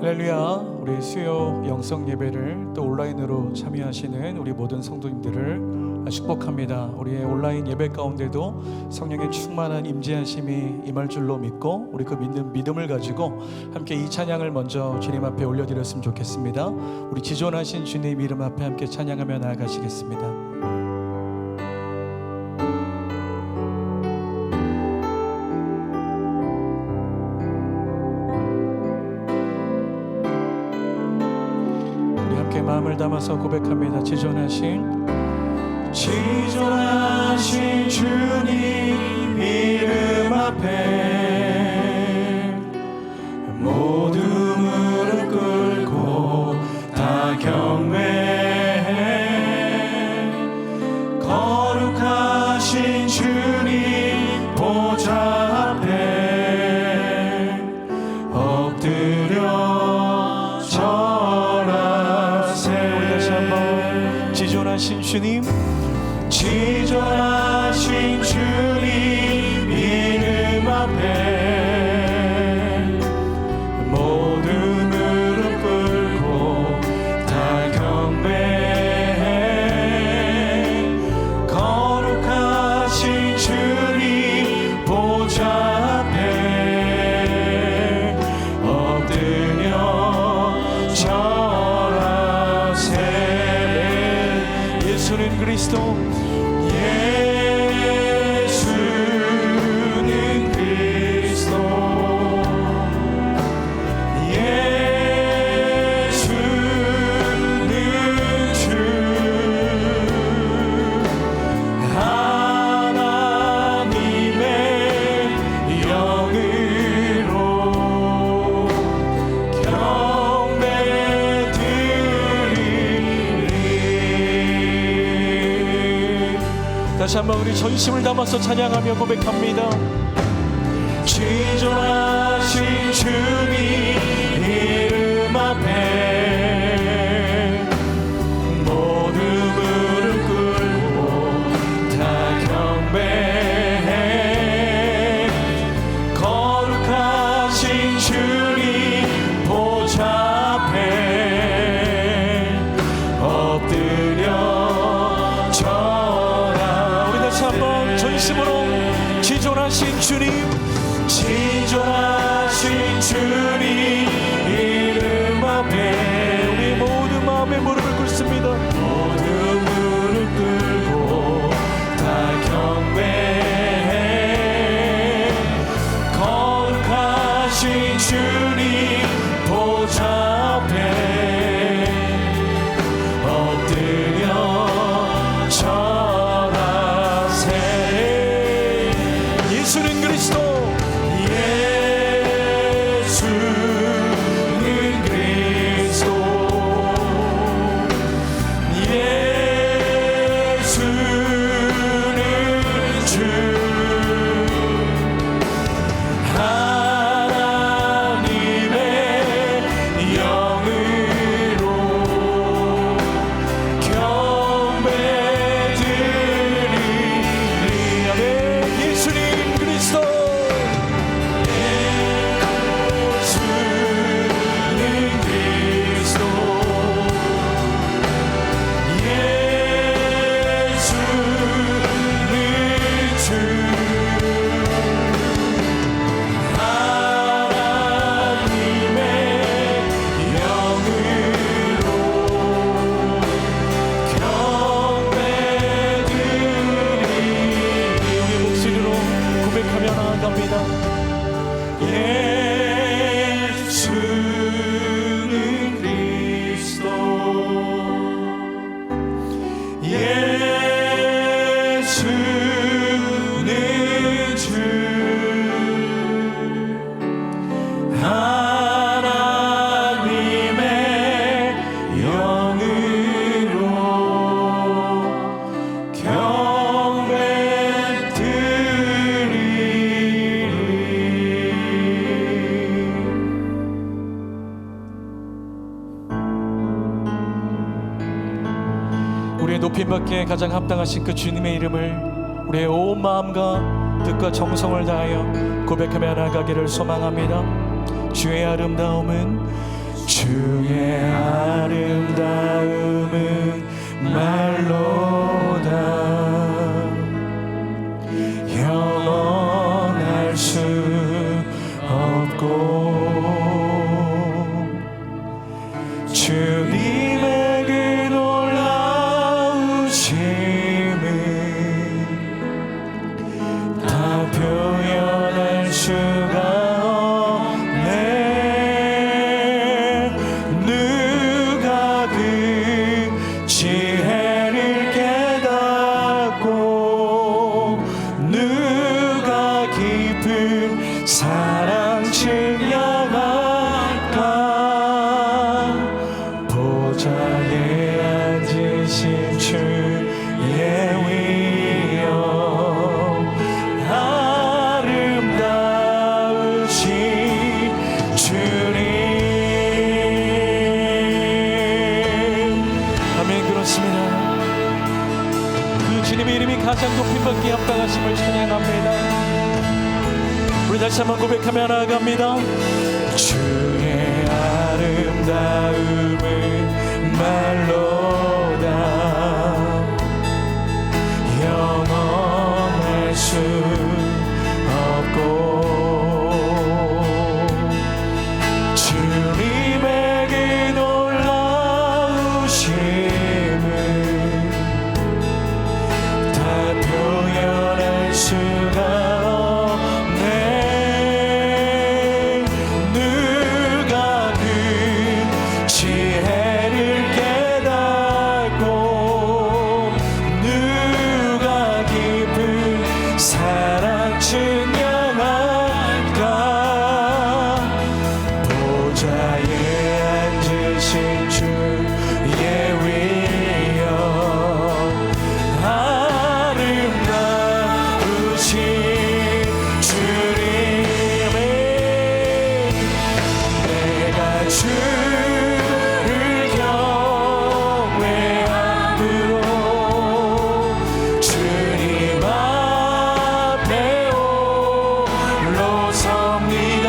할렐루야. 우리 수요 영성 예배를 또 온라인으로 참여하시는 우리 모든 성도님들을 축복합니다. 우리의 온라인 예배 가운데도 성령의 충만한 임재하심이 임할 줄로 믿고 우리 그 믿음을 가지고 함께 이 찬양을 먼저 주님 앞에 올려드렸으면 좋겠습니다. 우리 지존하신 주님 이름 앞에 함께 찬양하며 나아가시겠습니다. 마음을 담아서 고백합니다. 지존하신 주님 이름 앞에 모두 무릎 꿇고 다 경배해. 거룩하신 주님 보좌 앞에 엎드려 지존하신 주님 이름 앞에 모두 무릎 꿇고 다 경배해. 거룩하신 주님 보좌 앞에 엎드려 절하세. 예수는 그리스도, 예수는 그리스도, 예수는 주, 하나님의 영으로 경배드리리. 다시 한번 우리 전심을 담아서 찬양하며 고백합니다. 지존하신 주님 이름 앞에 모두 무릎 꿇고 다 경배해. 거룩하신 주님 보좌 앞에 엎드려 절하. 우리 다시 한번 전심으로 지존하신 주님, 지존하신 주님 이름 앞에 우리 모두 마음의 무릎을 꿇습니다. 모두 무릎 꿇고 다 경배해. 거룩하신 주님 보좌 앞에 엎드려 절하세. 예수는 그리스도, 예수는 그리스도, 예수는 주, 하나님의 영으로 경배드리리. 아멘. 예수님 그리스도, 예수는 그리스도, 예수는 주, 하나님의 영으로 우리의 높임받기에 가장 합당하신 그 주님의 이름을 우리의 온 마음과 뜻과 정성을 다하여 고백하며 나아가기를 소망합니다. 주의 아름다움은 가장 높임 받기 합당하심을 찬양합니다. 우리 다시 한번 고백하며 나아갑니다. 주의 아름다움을 말로다 영원할 수 없고 주님의 그 놀라우심을 다 표현할 수가 없네. 누가 그 지혜를 깨닫고 누가 깊은 사랑 증명할까. 보좌에 앉으신 주의 위엄 아름다우신 주님의 내가 주를 경외함으로 주님 앞에 홀로 섭니다.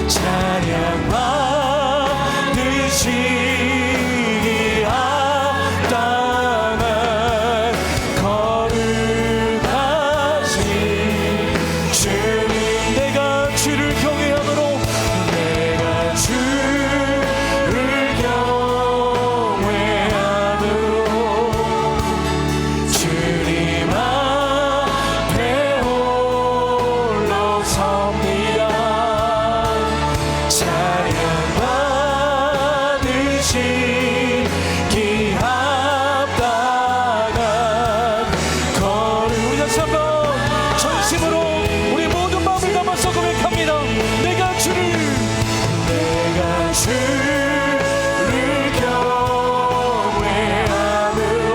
찬양받으시기 합당한 거룩하신 주님. 내가 주를 경외함으로 내가 주를 경외함으로 주님 앞에 홀로 섭니다. 찬양받으시기 합당한 거룩. 우리 다시 한번 전심으로 우리 모든 마음을 담아서 고백합니다. 내가 주를 경외함으로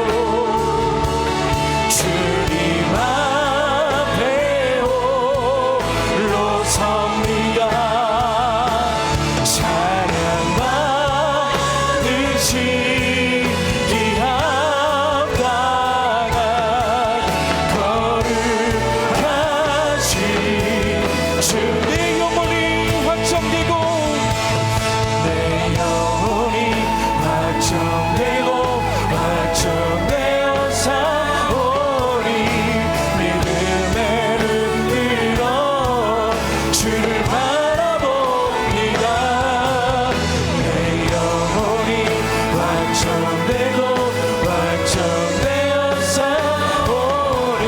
주님 앞에 홀로 섭니다. 찬양받으시기 합당한 거룩하신 주. 내 영혼이 확정되고 내 영혼이 확정되고 확정되어 사오리. 믿음의 눈 들어 주를 바라봅니다. 내 영혼이 확정되고 확정되어 사오리.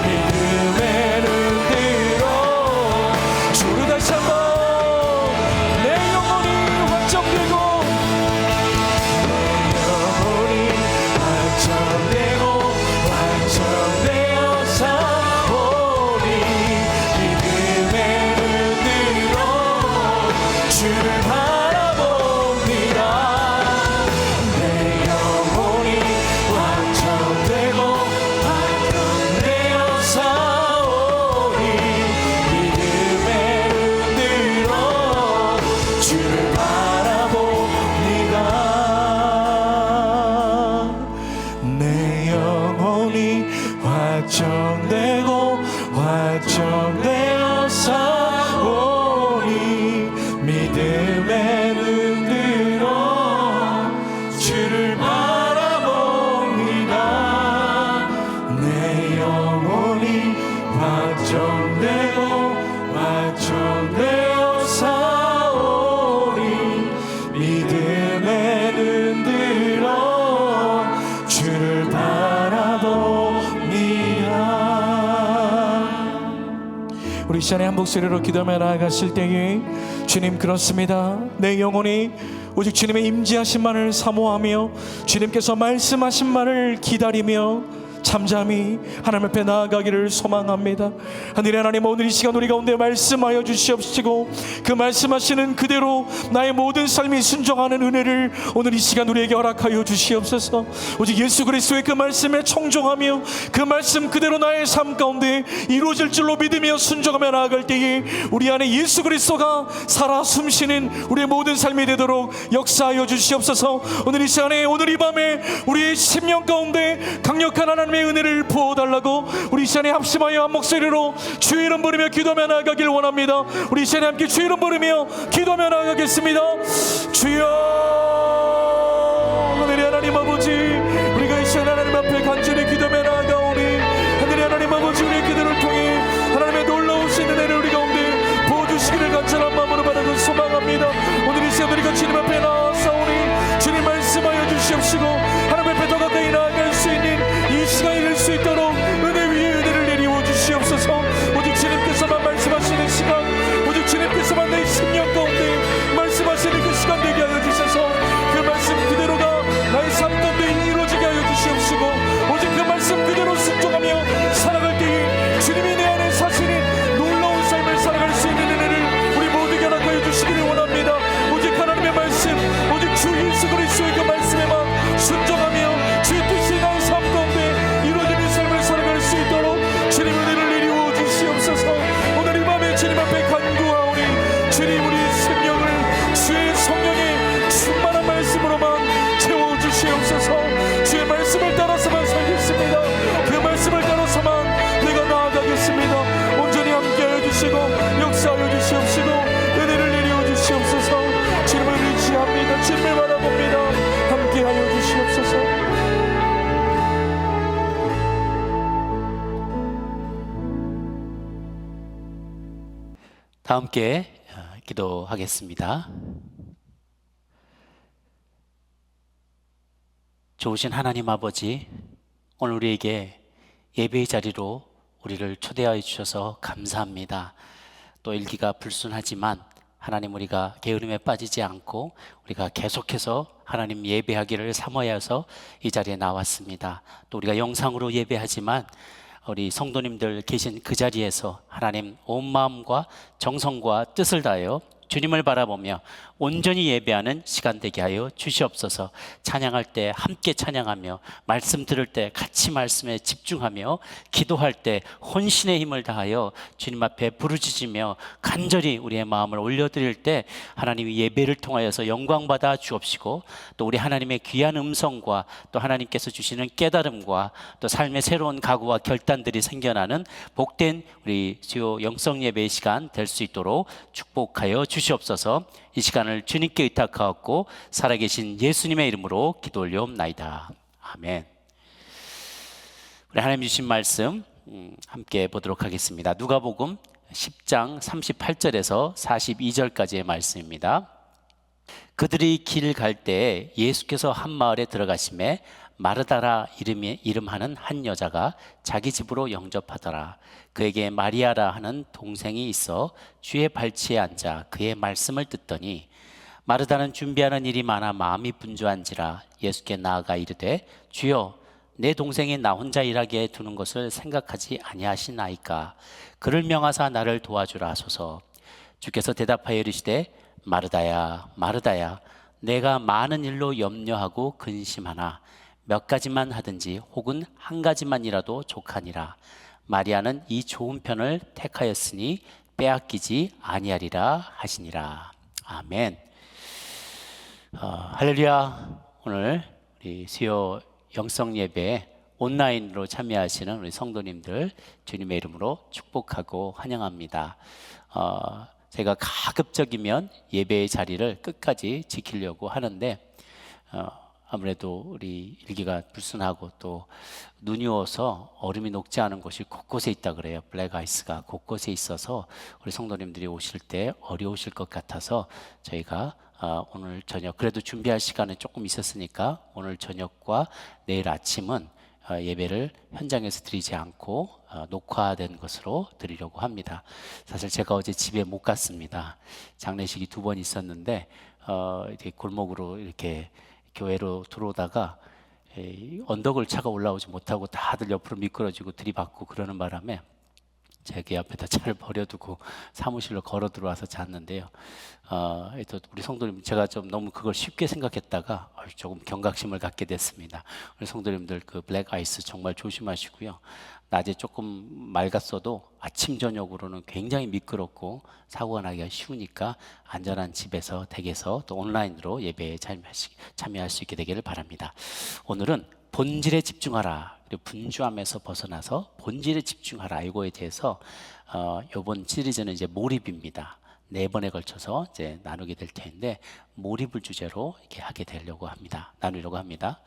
믿음의 눈 들어 주를 다시 한번 내 영혼이 확정되고 영혼이 확정되고 확정되어 사오리. 믿음의 눈 들어 주를 바라봅니다. 내 영혼이 확정되고 확정되어 사오리. 믿음의 눈 들어 주를 바라봅니다. 내 영혼이 확정되고 확정되어 사오리. 믿음의 눈 들어 주를 바라봅니다. 내 영혼이 확정되고 확정되어 사오리. 믿음의 눈 들어 주를 바라봅니다. 우리 시간에 한 목소리로 기도하며 나아가실 때에 주님, 그렇습니다. 내 영혼이 오직 주님의 임재하심만을 사모하며 주님께서 말씀하신 말을 기다리며 잠잠히 하나님 앞에 나아가기를 소망합니다. 하늘의 하나님, 오늘 이 시간 우리 가운데 말씀하여 주시옵시고 그 말씀하시는 그대로 나의 모든 삶이 순종하는 은혜를 오늘 이 시간 우리에게 허락하여 주시옵소서. 오직 예수 그리스도의 그 말씀에 청종하며 그 말씀 그대로 나의 삶 가운데 이루어질 줄로 믿으며 순종하며 나아갈 때에 우리 안에 예수 그리스도가 살아 숨쉬는 우리의 모든 삶이 되도록 역사하여 주시옵소서. 오늘 이 시간에, 오늘 이 밤에 우리의 심령 가운데 강력한 하나님의 하나님의 은혜를 부어달라고 우리 이 시간에 합심하여 한 목소리로 주의 이름 부르며 기도하며 나아가길 원합니다. 우리 이 시간에 함께 주의 이름 부르며 기도하며 나아가겠습니다. 주여, 하늘의 하나님 아버지, 우리가 이 시간 하나님 앞에 간절히 기도하며 나아가오니 하늘의 하나님 아버지, 우리의 기도를 통해 하나님의 놀라우신 은혜를 우리 가운데 부어주시기를 간절한 마음으로 바라고 소망합니다. 오늘 이 시간 우리가 주님 앞에 나아서오니 주님 말씀하여 주시옵시고 하나님 앞에 더 가까이 나아갈 수 있는 이 시간이 될 수 있도록 은혜 위에 은혜를 내리워 주시옵소서. 오직 주님께서만 말씀하시는 시간, 오직 주님께서만 내 심령 가운데 말씀하시는 그 시간 되게 하여 주셔서 그 말씀 그대로가 나의 삶 가운데 이루어지게 하여 주시옵시고 오직 그 말씀 그대로 순종하며 살아갈 때에 주님이 내 안에 사시는 놀라운 삶을 살아갈 수 있는 은혜를 우리 모두에게 허락하여 주시기를 원합니다. 오직 하나님의 말씀, 오직 주 예수 그리스도의 그 말씀에만 순종하며 주의 뜻이 나의 삶 가운데 이루어지는 삶을 살아갈 수 있도록 주님 은혜를 내리워 주시옵소서. 오늘 이 밤에 주님 앞에 간구하오니 주님 우리의 생명을 주의 성령의 충만한 말씀으로만 채워주시옵소서. 주의 말씀을 따라서만 살겠습니다. 그 말씀을 따라서만 내가 나아가겠습니다. 온전히 함께하여 주시고 역사하여 주시옵시고 은혜를 내려 주시옵소서. 주님을 의지합니다. 주님을 바라봅니다. 함께하여 주시옵소서. 다 함께 기도하겠습니다. 좋으신 하나님 아버지, 오늘 우리에게 예배의 자리로 우리를 초대하여 주셔서 감사합니다. 또 일기가 불순하지만 하나님, 우리가 게으름에 빠지지 않고 우리가 계속해서 하나님 예배하기를 사모하여 해서 이 자리에 나왔습니다. 또 우리가 영상으로 예배하지만 우리 성도님들 계신 그 자리에서 하나님 온 마음과 정성과 뜻을 다하여 주님을 바라보며 온전히 예배하는 시간 되게 하여 주시옵소서. 찬양할 때 함께 찬양하며 말씀 들을 때 같이 말씀에 집중하며 기도할 때 혼신의 힘을 다하여 주님 앞에 부르짖으며 간절히 우리의 마음을 올려드릴 때 하나님이 예배를 통하여서 영광받아 주옵시고 또 우리 하나님의 귀한 음성과 또 하나님께서 주시는 깨달음과 또 삶의 새로운 각오와 결단들이 생겨나는 복된 우리 주요 영성 예배의 시간 될 수 있도록 축복하여 주시옵소서. 이 시간을 주님께 의탁하옵고 살아계신 예수님의 이름으로 기도 올려옵나이다. 아멘. 우리 하나님 주신 말씀 함께 보도록 하겠습니다. 누가복음 10장 38절에서 42절까지의 말씀입니다. 그들이 길 갈 때 예수께서 한 마을에 들어가심에 마르다라 이름하는 한 여자가 자기 집으로 영접하더라. 그에게 마리아라 하는 동생이 있어 주의 발치에 앉아 그의 말씀을 듣더니 마르다는 준비하는 일이 많아 마음이 분주한지라 예수께 나아가 이르되 주여, 내 동생이 나 혼자 일하게 두는 것을 생각하지 아니하시나이까. 그를 명하사 나를 도와주라 하소서. 주께서 대답하여 이르시되 마르다야 마르다야, 내가 많은 일로 염려하고 근심하나 몇 가지만 하든지 혹은 한 가지만이라도 족하니라. 마리아는 이 좋은 편을 택하였으니 빼앗기지 아니하리라 하시니라. 아멘. 할렐루야. 오늘 우리 수요 영성 예배에 온라인으로 참여하시는 우리 성도님들 주님의 이름으로 축복하고 환영합니다. 제가 가급적이면 예배의 자리를 끝까지 지키려고 하는데 아무래도 우리 일기가 불순하고 또 눈이 와서 얼음이 녹지 않은 곳이 곳곳에 있다 그래요. 블랙 아이스가 곳곳에 있어서 우리 성도님들이 오실 때 어려우실 것 같아서 저희가 오늘 저녁, 그래도 준비할 시간은 조금 있었으니까 오늘 저녁과 내일 아침은 예배를 현장에서 드리지 않고 녹화된 것으로 드리려고 합니다. 사실 제가 어제 집에 못 갔습니다. 장례식이 2번 있었는데 이렇게 골목으로 이렇게 교회로 들어오다가 언덕을 차가 올라오지 못하고 다들 옆으로 미끄러지고 들이받고 그러는 바람에 제게 앞에다 차를 버려두고 사무실로 걸어 들어와서 잤는데요. 우리 성도님, 제가 좀 너무 그걸 쉽게 생각했다가 조금 경각심을 갖게 됐습니다. 우리 성도님들 그 블랙 아이스 정말 조심하시고요. 낮에 조금 맑았어도 아침 저녁으로는 굉장히 미끄럽고 사고가 나기가 쉬우니까 안전한 집에서 댁에서 또 온라인으로 예배에 참여할 수 있게 되기를 바랍니다. 오늘은 본질에 집중하라. 그리고 분주함에서 벗어나서 본질에 집중하라. 이거에 대해서 이번 시리즈는 이제 몰입입니다. 4번에 걸쳐서 이제 나누게 될 텐데 몰입을 주제로 이렇게 하게 되려고 합니다. 나누려고 합니다.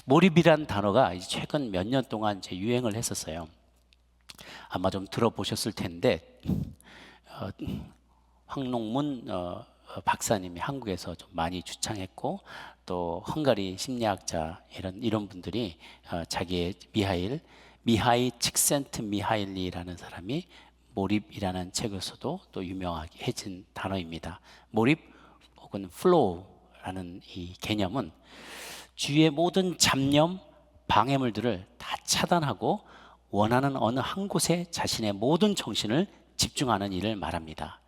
몰입이란 단어가 이제 최근 몇 년 동안 이제 유행을 했었어요. 아마 좀 들어보셨을 텐데 황농문 박사님이 한국에서 좀 많이 주창했고 또 헝가리 심리학자 이런 분들이 자기의 미하이 칙센트미하일리라는 사람이 몰입이라는 책에서도 또 유명하게 해진 단어입니다. 몰입 혹은 플로우라는 이 개념은 주위의 모든 잡념, 방해물들을 다 차단하고 원하는 어느 한 곳에 자신의 모든 정신을 집중하는 일을 말합니다.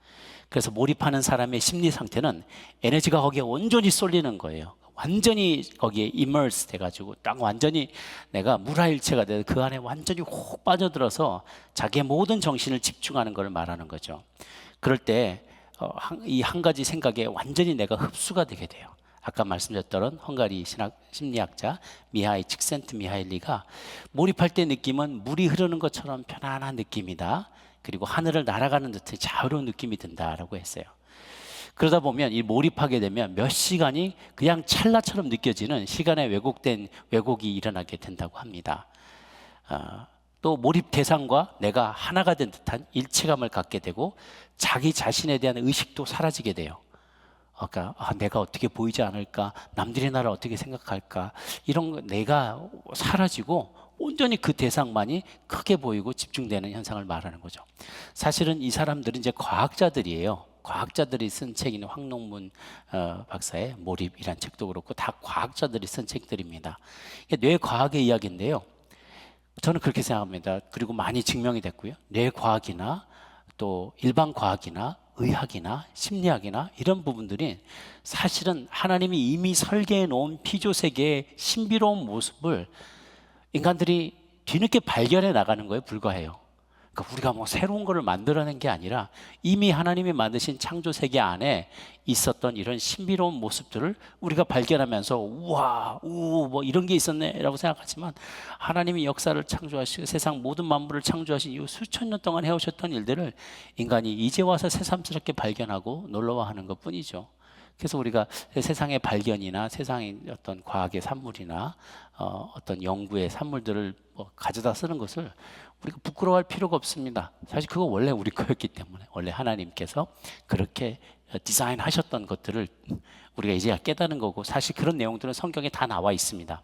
그래서 몰입하는 사람의 심리 상태는 에너지가 거기에 온전히 쏠리는 거예요. 완전히 거기에 immerse 돼가지고 딱 완전히 내가 물화일체가 돼서 그 안에 완전히 훅 빠져들어서 자기의 모든 정신을 집중하는 걸 말하는 거죠. 그럴 때 이 한 가지 생각에 완전히 내가 흡수가 되게 돼요. 아까 말씀드렸던 헝가리 심리학자 미하이 칙센트미하일리가 몰입할 때 느낌은 물이 흐르는 것처럼 편안한 느낌이다. 그리고 하늘을 날아가는 듯한 자유로운 느낌이 든다라고 했어요. 그러다 보면 이 몰입하게 되면 몇 시간이 그냥 찰나처럼 느껴지는 시간의 왜곡이 일어나게 된다고 합니다. 또 몰입 대상과 내가 하나가 된 듯한 일체감을 갖게 되고 자기 자신에 대한 의식도 사라지게 돼요. 그러니까 내가 어떻게 보이지 않을까, 남들이 나를 어떻게 생각할까, 이런 거 내가 사라지고 온전히 그 대상만이 크게 보이고 집중되는 현상을 말하는 거죠. 사실은 이 사람들은 이제 과학자들이에요. 과학자들이 쓴 책인 황농문 박사의 몰입이란 책도 그렇고 다 과학자들이 쓴 책들입니다. 뇌 과학의 이야기인데요. 저는 그렇게 생각합니다. 그리고 많이 증명이 됐고요. 뇌 과학이나 또 일반 과학이나 의학이나 심리학이나 이런 부분들이 사실은 하나님이 이미 설계해 놓은 피조세계의 신비로운 모습을 인간들이 뒤늦게 발견해 나가는 거에 불과해요. 그러니까 우리가 뭐 새로운 거를 만들어낸 게 아니라 이미 하나님이 만드신 창조 세계 안에 있었던 이런 신비로운 모습들을 우리가 발견하면서 우와, 뭐 이런 게 있었네라고 생각하지만 하나님이 역사를 창조하시고 세상 모든 만물을 창조하신 이후 수천 년 동안 해오셨던 일들을 인간이 이제 와서 새삼스럽게 발견하고 놀라워하는 것뿐이죠. 그래서 우리가 세상의 발견이나 세상의 어떤 과학의 산물이나 어떤 연구의 산물들을 가져다 쓰는 것을 우리가 부끄러워할 필요가 없습니다. 사실 그거 원래 우리 거였기 때문에 원래 하나님께서 그렇게 디자인하셨던 것들을 우리가 이제야 깨닫는 거고 사실 그런 내용들은 성경에 다 나와 있습니다.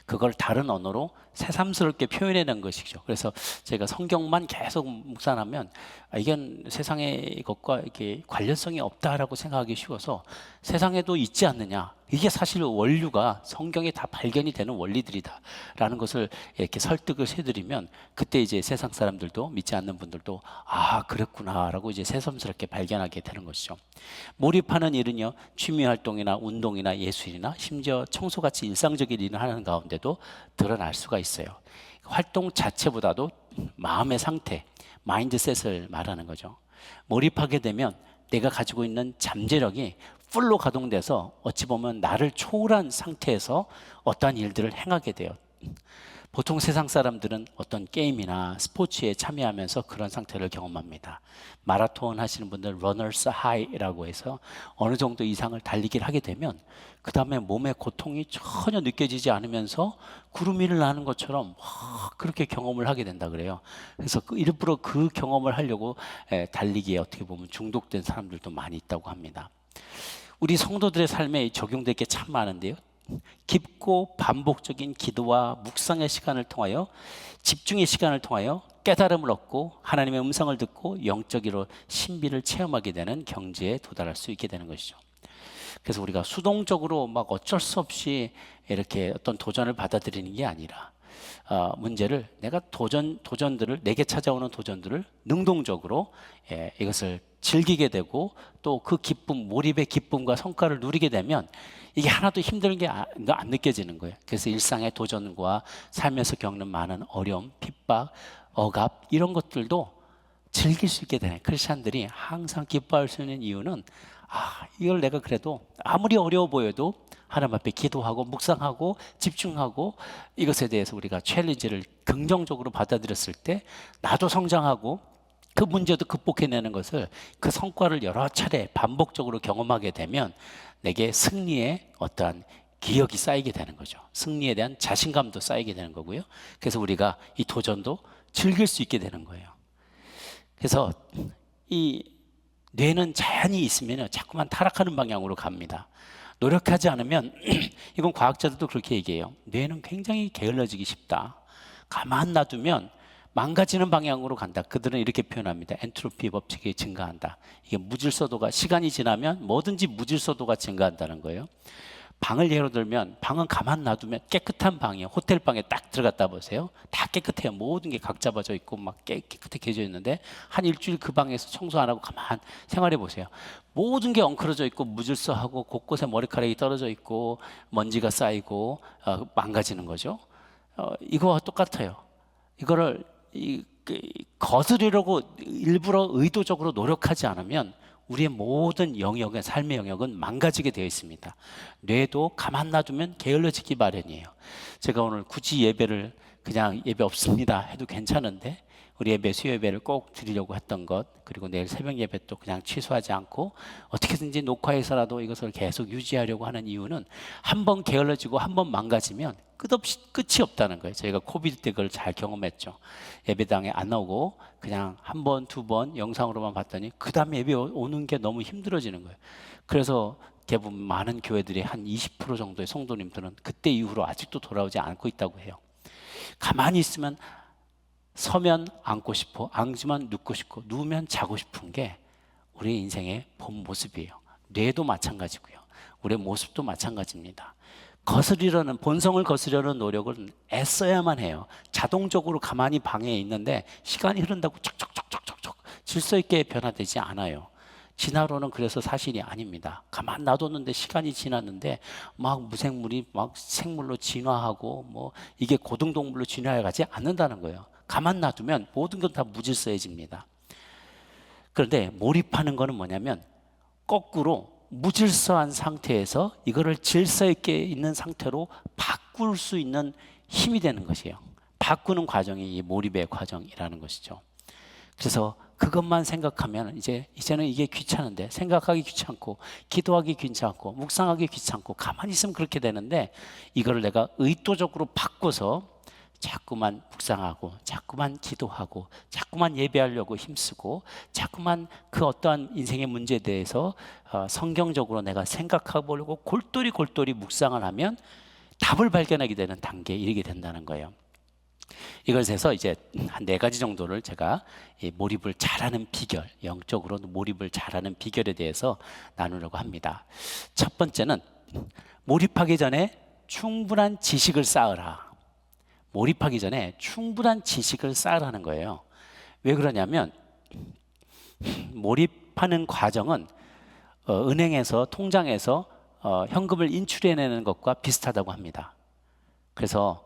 그걸 다른 언어로 새삼스럽게 표현해낸 것이죠. 그래서 제가 성경만 계속 묵상하면 이건 세상의 것과 이게 관련성이 없다라고 생각하기 쉬워서 세상에도 있지 않느냐. 이게 사실 원류가 성경에 다 발견이 되는 원리들이다라는 것을 이렇게 설득을 해드리면 그때 이제 세상 사람들도 믿지 않는 분들도 그랬구나라고 이제 새삼스럽게 발견하게 되는 것이죠. 몰입하는 일은요 취미 활동이나 운동이나 예술이나 심지어 청소같이 일상적인 일을 하는 가운데도 드러날 수가 있어요. 활동 자체보다도 마음의 상태, 마인드셋을 말하는 거죠. 몰입하게 되면 내가 가지고 있는 잠재력이 풀로 가동돼서 어찌 보면 나를 초월한 상태에서 어떠한 일들을 행하게 돼요. 보통 세상 사람들은 어떤 게임이나 스포츠에 참여하면서 그런 상태를 경험합니다. 마라톤 하시는 분들 러너스 하이라고 해서 어느 정도 이상을 달리기를 하게 되면 그 다음에 몸의 고통이 전혀 느껴지지 않으면서 구름 위를 나는 것처럼 그렇게 경험을 하게 된다 그래요. 그래서 일부러 그 경험을 하려고 달리기에 어떻게 보면 중독된 사람들도 많이 있다고 합니다. 우리 성도들의 삶에 적용될 게 참 많은데요. 깊고 반복적인 기도와 묵상의 시간을 통하여 집중의 시간을 통하여 깨달음을 얻고 하나님의 음성을 듣고 영적으로 신비를 체험하게 되는 경지에 도달할 수 있게 되는 것이죠. 그래서 우리가 수동적으로 막 어쩔 수 없이 이렇게 어떤 도전을 받아들이는 게 아니라 문제를 내가 도전들을 내게 찾아오는 도전들을 능동적으로 이것을 즐기게 되고 또 그 기쁨, 몰입의 기쁨과 성과를 누리게 되면 이게 하나도 힘든 게 안 느껴지는 거예요. 그래서 일상의 도전과 삶에서 겪는 많은 어려움, 핍박, 억압 이런 것들도 즐길 수 있게 되는 크리스찬들이 항상 기뻐할 수 있는 이유는 이걸 내가 그래도 아무리 어려워 보여도 하나님 앞에 기도하고 묵상하고 집중하고 이것에 대해서 우리가 챌린지를 긍정적으로 받아들였을 때 나도 성장하고 그 문제도 극복해내는 것을 그 성과를 여러 차례 반복적으로 경험하게 되면 내게 승리의 어떠한 기억이 쌓이게 되는 거죠. 승리에 대한 자신감도 쌓이게 되는 거고요. 그래서 우리가 이 도전도 즐길 수 있게 되는 거예요. 그래서 이 뇌는 자연히 있으면 자꾸만 타락하는 방향으로 갑니다. 노력하지 않으면 이건 과학자들도 그렇게 얘기해요. 뇌는 굉장히 게을러지기 쉽다. 가만 놔두면 망가지는 방향으로 간다. 그들은 이렇게 표현합니다. 엔트로피 법칙이 증가한다. 이게 무질서도가 시간이 지나면 뭐든지 무질서도가 증가한다는 거예요. 방을 예로 들면 방은 가만 놔두면 깨끗한 방이에요. 호텔 방에 딱 들어갔다 보세요. 다 깨끗해요. 모든 게 각 잡아져 있고 막 깨끗하게 해져 있는데 한 일주일 그 방에서 청소 안 하고 가만 생활해 보세요. 모든 게 엉클어져 있고 무질서하고 곳곳에 머리카락이 떨어져 있고 먼지가 쌓이고 망가지는 거죠. 이거와 똑같아요. 이거를 거스르려고 일부러 의도적으로 노력하지 않으면 우리의 모든 영역은 삶의 영역은 망가지게 되어 있습니다. 뇌도 가만 놔두면 게을러지기 마련이에요. 제가 오늘 굳이 예배를 그냥 예배 없습니다 해도 괜찮은데 우리 예배 수요 예배를 꼭 드리려고 했던 것, 그리고 내일 새벽 예배도 그냥 취소하지 않고 어떻게든지 녹화해서라도 이것을 계속 유지하려고 하는 이유는 한 번 게을러지고 한 번 망가지면 끝없이 끝이 없다는 거예요. 저희가 코비드 때 그걸 잘 경험했죠. 예배당에 안 나오고 그냥 한 번, 두 번 영상으로만 봤더니 그 다음에 예배 오는 게 너무 힘들어지는 거예요. 그래서 대부분 많은 교회들이 한 20% 정도의 성도님들은 그때 이후로 아직도 돌아오지 않고 있다고 해요. 가만히 있으면 서면 앉고 싶어, 앉으면 눕고 싶고, 누우면 자고 싶은 게 우리 인생의 본 모습이에요. 뇌도 마찬가지고요. 우리의 모습도 마찬가지입니다. 거스리려는, 본성을 거스려는 노력은 애써야만 해요. 자동적으로 가만히 방에 있는데 시간이 흐른다고 촉촉촉촉촉 질서 있게 변화되지 않아요. 진화론은 그래서 사실이 아닙니다. 가만 놔뒀는데 시간이 지났는데 막 무생물이 막 생물로 진화하고 뭐 이게 고등동물로 진화해 가지 않는다는 거예요. 가만 놔두면 모든 건 다 무질서해집니다. 그런데 몰입하는 거는 뭐냐면 거꾸로 무질서한 상태에서 이거를 질서 있게 있는 상태로 바꿀 수 있는 힘이 되는 것이에요. 바꾸는 과정이 이 몰입의 과정이라는 것이죠. 그래서 그것만 생각하면 이제는 이게 귀찮은데, 생각하기 귀찮고 기도하기 귀찮고 묵상하기 귀찮고 가만히 있으면 그렇게 되는데, 이거를 내가 의도적으로 바꿔서 자꾸만 묵상하고 자꾸만 기도하고 자꾸만 예배하려고 힘쓰고 자꾸만 그 어떠한 인생의 문제에 대해서 성경적으로 내가 생각해 보려고 골똘히 묵상을 하면 답을 발견하게 되는 단계에 이르게 된다는 거예요. 이것에서 이제 한 4가지 정도를 제가 이 몰입을 잘하는 비결, 영적으로 몰입을 잘하는 비결에 대해서 나누려고 합니다. 첫 번째는 몰입하기 전에 충분한 지식을 쌓으라. 몰입하기 전에 충분한 지식을 쌓으라는 거예요. 왜 그러냐면 몰입하는 과정은 은행에서, 통장에서 현금을 인출해내는 것과 비슷하다고 합니다. 그래서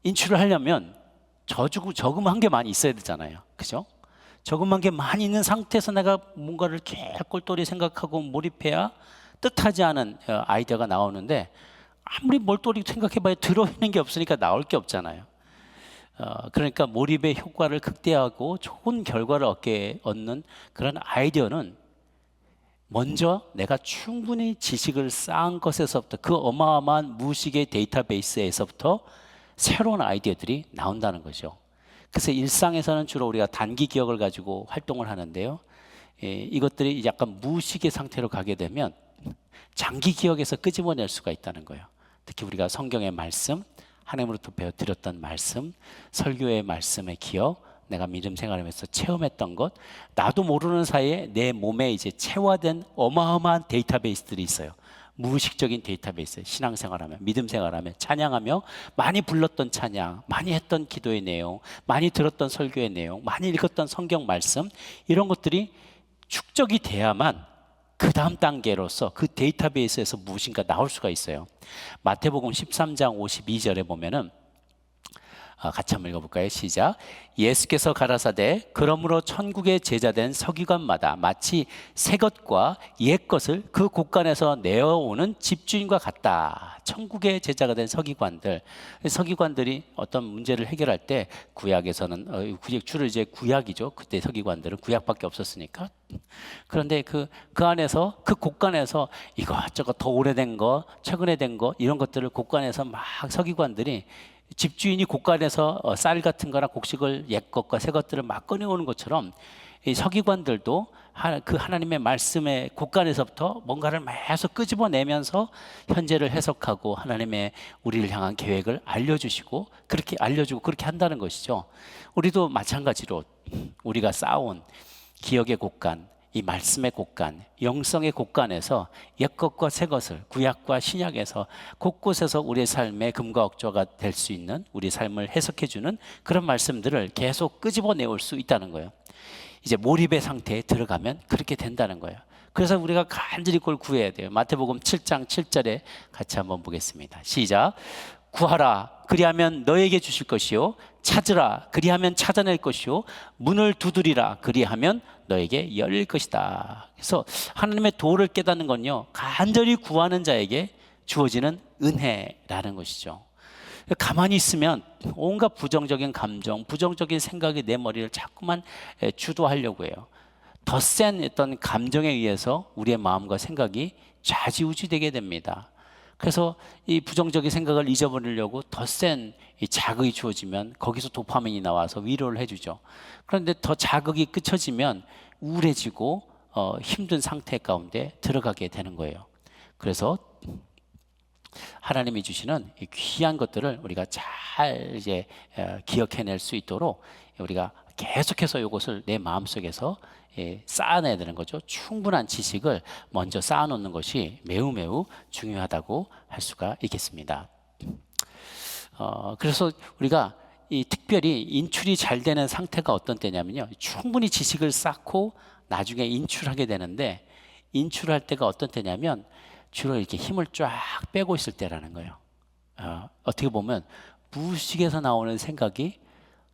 인출을 하려면 저금한 게 많이 있어야 되잖아요. 그죠? 저금한 게 많이 있는 상태에서 내가 뭔가를 꼴똘히 생각하고 몰입해야 뜻하지 않은 아이디어가 나오는데, 아무리 몰똘히 생각해봐야 들어있는 게 없으니까 나올 게 없잖아요. 그러니까 몰입의 효과를 극대화하고 좋은 결과를 얻는 그런 아이디어는 먼저 내가 충분히 지식을 쌓은 것에서부터, 그 어마어마한 무식의 데이터베이스에서부터 새로운 아이디어들이 나온다는 거죠. 그래서 일상에서는 주로 우리가 단기 기억을 가지고 활동을 하는데요, 이것들이 약간 무식의 상태로 가게 되면 장기 기억에서 끄집어낼 수가 있다는 거예요. 특히 우리가 성경의 말씀, 하나님으로부터 배워드렸던 말씀, 설교의 말씀의 기억, 내가 믿음 생활하면서 체험했던 것, 나도 모르는 사이에 내 몸에 이제 체화된 어마어마한 데이터베이스들이 있어요. 무의식적인 데이터베이스, 신앙생활하며, 믿음 생활하며, 찬양하며, 많이 불렀던 찬양, 많이 했던 기도의 내용, 많이 들었던 설교의 내용, 많이 읽었던 성경 말씀, 이런 것들이 축적이 돼야만 그 다음 단계로서 그 데이터베이스에서 무엇인가 나올 수가 있어요. 마태복음 13장 52절에 보면은 같이 한번 읽어볼까요? 시작. 예수께서 가라사대 그러므로 천국의 제자된 서기관마다 마치 새 것과 옛 것을 그 곳간에서 내어오는 집주인과 같다. 천국의 제자가 된 서기관들, 서기관들이 어떤 문제를 해결할 때 구약에서는 주로 이제 구약이죠. 그때 서기관들은 구약밖에 없었으니까. 그런데 그 안에서 그 곳간에서 이것저것 더 오래된 거, 최근에 된 거 이런 것들을 곳간에서 막 서기관들이 집주인이 곳간에서 쌀 같은 거나 곡식을 옛 것과 새 것들을 막 꺼내오는 것처럼 이 서기관들도 그 하나님의 말씀의 곳간에서부터 뭔가를 계속 끄집어내면서 현재를 해석하고 하나님의 우리를 향한 계획을 알려주시고 그렇게 알려주고 그렇게 한다는 것이죠. 우리도 마찬가지로 우리가 쌓아온 기억의 곳간, 이 말씀의 곳간, 영성의 곳간에서 옛것과 새것을 구약과 신약에서 곳곳에서 우리의 삶의 금과 억조가 될 수 있는 우리 삶을 해석해주는 그런 말씀들을 계속 끄집어내올 수 있다는 거예요. 이제 몰입의 상태에 들어가면 그렇게 된다는 거예요. 그래서 우리가 간절히 그걸 구해야 돼요. 마태복음 7장 7절에 같이 한번 보겠습니다. 시작. 구하라 그리하면 너에게 주실 것이요 찾으라 그리하면 찾아낼 것이요 문을 두드리라 그리하면 너에게 열릴 것이다. 그래서 하나님의 도를 깨닫는 건요 간절히 구하는 자에게 주어지는 은혜라는 것이죠. 가만히 있으면 온갖 부정적인 감정, 부정적인 생각이 내 머리를 자꾸만 주도하려고 해요. 더 센 어떤 감정에 의해서 우리의 마음과 생각이 좌지우지되게 됩니다. 그래서 이 부정적인 생각을 잊어버리려고 더 센 자극이 주어지면 거기서 도파민이 나와서 위로를 해주죠. 그런데 더 자극이 끊어지면 우울해지고 힘든 상태 가운데 들어가게 되는 거예요. 그래서 하나님이 주시는 이 귀한 것들을 우리가 잘 이제 기억해낼 수 있도록 우리가 계속해서 이것을 내 마음속에서 쌓아내야 되는 거죠. 충분한 지식을 먼저 쌓아놓는 것이 매우 매우 중요하다고 할 수가 있겠습니다. 그래서 우리가 이 특별히 인출이 잘 되는 상태가 어떤 때냐면요. 충분히 지식을 쌓고 나중에 인출하게 되는데 인출할 때가 어떤 때냐면 주로 이렇게 힘을 쫙 빼고 있을 때라는 거예요. 어떻게 보면 무의식에서 나오는 생각이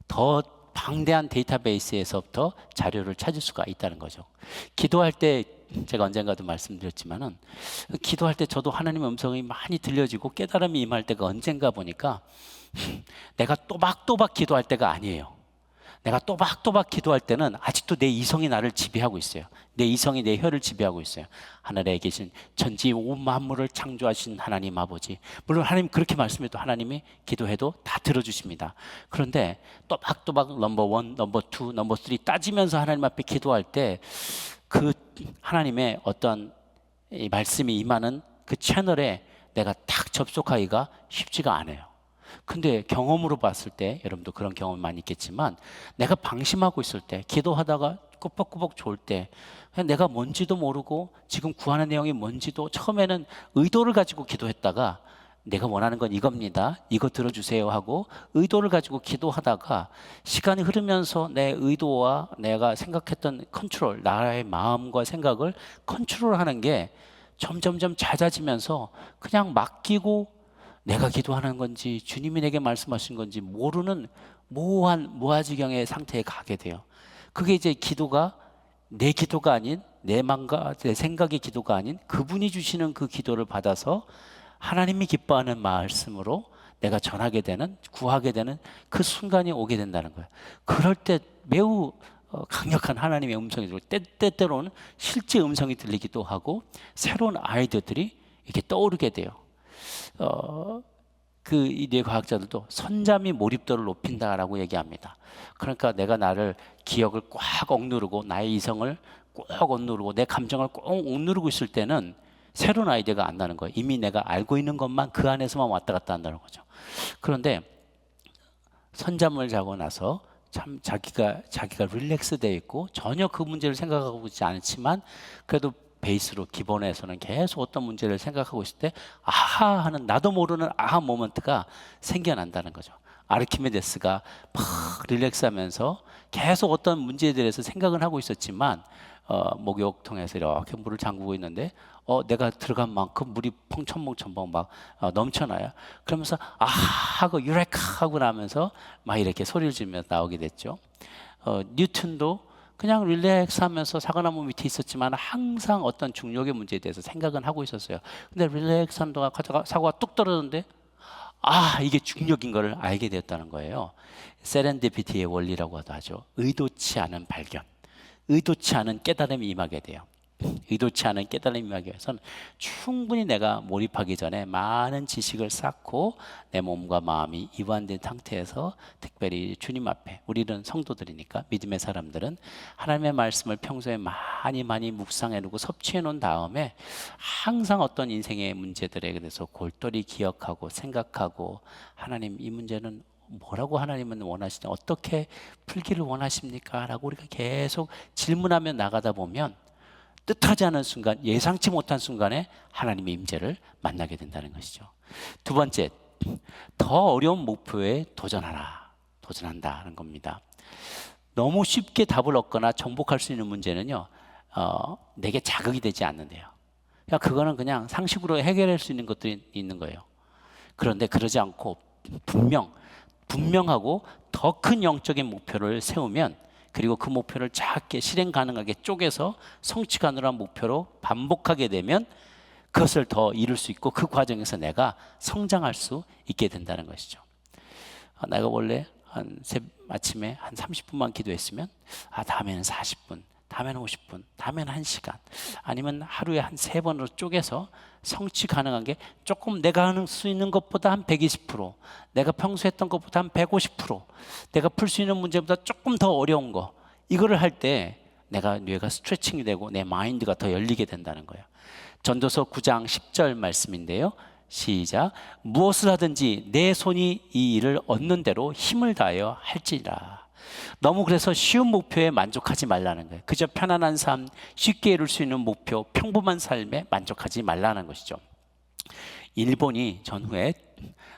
더 방대한 데이터베이스에서부터 자료를 찾을 수가 있다는 거죠. 기도할 때 제가 언젠가도 말씀드렸지만은 기도할 때 저도 하나님의 음성이 많이 들려지고 깨달음이 임할 때가 언젠가 보니까 내가 또박또박 기도할 때가 아니에요. 내가 또박또박 기도할 때는 아직도 내 이성이 나를 지배하고 있어요. 내 이성이 내 혀를 지배하고 있어요. 하늘에 계신 전지 온 만물을 창조하신 하나님 아버지. 물론 하나님 그렇게 말씀해도 하나님이 기도해도 다 들어주십니다. 그런데 또박또박 넘버 원, 넘버 투, 넘버 쓰리 따지면서 하나님 앞에 기도할 때 그 하나님의 어떤 이 말씀이 임하는 그 채널에 내가 딱 접속하기가 쉽지가 않아요. 근데 경험으로 봤을 때 여러분도 그런 경험 많이 있겠지만 내가 방심하고 있을 때 기도하다가 꾸벅꾸벅 좋을 때 그냥 내가 뭔지도 모르고 지금 구하는 내용이 뭔지도 처음에는 의도를 가지고 기도했다가 내가 원하는 건 이겁니다. 이거 들어주세요 하고 의도를 가지고 기도하다가 시간이 흐르면서 내 의도와 내가 생각했던 컨트롤, 나의 마음과 생각을 컨트롤하는 게 점점점 잦아지면서 그냥 맡기고 내가 기도하는 건지 주님이 내게 말씀하신 건지 모르는 모호한 무아지경의 상태에 가게 돼요. 그게 이제 기도가 내 기도가 아닌 내 마음과 내 생각의 기도가 아닌 그분이 주시는 그 기도를 받아서 하나님이 기뻐하는 말씀으로 내가 전하게 되는 구하게 되는 그 순간이 오게 된다는 거예요. 그럴 때 매우 강력한 하나님의 음성이 들고 때때로는 실제 음성이 들리기도 하고 새로운 아이디어들이 이렇게 떠오르게 돼요. 이 뇌과학자들도 선잠이 몰입도를 높인다라고 얘기합니다. 그러니까 내가 나를 기억을 꽉 억누르고 나의 이성을 꼭 억누르고 내 감정을 꼭 억누르고 있을 때는 새로운 아이디어가 안 나는 거예요. 이미 내가 알고 있는 것만 그 안에서만 왔다 갔다 한다는 거죠. 그런데 선잠을 자고 나서 참 자기가 릴렉스 되어 있고 전혀 그 문제를 생각하고 있지 않지만 그래도 베이스로 기본에서는 계속 어떤 문제를 생각하고 있을 때 아하 하는 나도 모르는 아하 모먼트가 생겨난다는 거죠. 아르키메데스가 막 릴렉스하면서 계속 어떤 문제에 대해서 생각을 하고 있었지만 목욕통에서 이렇게 물을 잠그고 있는데 내가 들어간 만큼 물이 펑천펑천 막 넘쳐나요. 그러면서 아 하고 유레카 하고 나면서 막 이렇게 소리를 지르며 나오게 됐죠. 뉴턴도 그냥 릴렉스하면서 사과나무 밑에 있었지만 항상 어떤 중력의 문제에 대해서 생각은 하고 있었어요. 근데 릴렉스한 동안 사과가 뚝 떨어졌는데 이게 중력인 걸 알게 되었다는 거예요. 세렌디피티의 원리라고도 하죠. 의도치 않은 발견, 의도치 않은 깨달음이 임하게 돼요. 의도치 않은 깨달음이 임하기 위해서는 충분히 내가 몰입하기 전에 많은 지식을 쌓고 내 몸과 마음이 이완된 상태에서 특별히 주님 앞에, 우리는 성도들이니까 믿음의 사람들은 하나님의 말씀을 평소에 많이 묵상해 두고 섭취해 놓은 다음에 항상 어떤 인생의 문제들에 대해서 골똘히 기억하고 생각하고, 하나님 이 문제는 뭐라고 하나님은 원하시냐, 어떻게 풀기를 원하십니까? 라고 우리가 계속 질문하며 나가다 보면 뜻하지 않은 순간, 예상치 못한 순간에 하나님의 임재를 만나게 된다는 것이죠. 두 번째, 더 어려운 목표에 도전한다는 겁니다. 너무 쉽게 답을 얻거나 정복할 수 있는 문제는요, 내게 자극이 되지 않는데요. 그거는 그냥 상식으로 해결할 수 있는 것들이 있는 거예요. 그런데 그러지 않고 분명하고 더 큰 영적인 목표를 세우면, 그리고 그 목표를 작게 실행 가능하게 쪼개서 성취 가능한 목표로 반복하게 되면 그것을 더 이룰 수 있고, 그 과정에서 내가 성장할 수 있게 된다는 것이죠. 내가 원래 아침에 한 30분만 기도했으면 다음에는 40분, 다음에는 50분, 다음에는 1시간, 아니면 하루에 한 3번으로 쪼개서 성취 가능한 게 조금 내가 할 수 있는 것보다 한 120%, 내가 평소 했던 것보다 한 150%, 내가 풀 수 있는 문제보다 조금 더 어려운 거, 이거를 할 때 뇌가 스트레칭이 되고 내 마인드가 더 열리게 된다는 거예요. 전도서 9장 10절 말씀인데요. 시작. 무엇을 하든지 내 손이 이 일을 얻는 대로 힘을 다하여 할지라. 너무 그래서 쉬운 목표에 만족하지 말라는 거예요. 그저 편안한 삶, 쉽게 이룰 수 있는 목표, 평범한 삶에 만족하지 말라는 것이죠. 일본이 전후에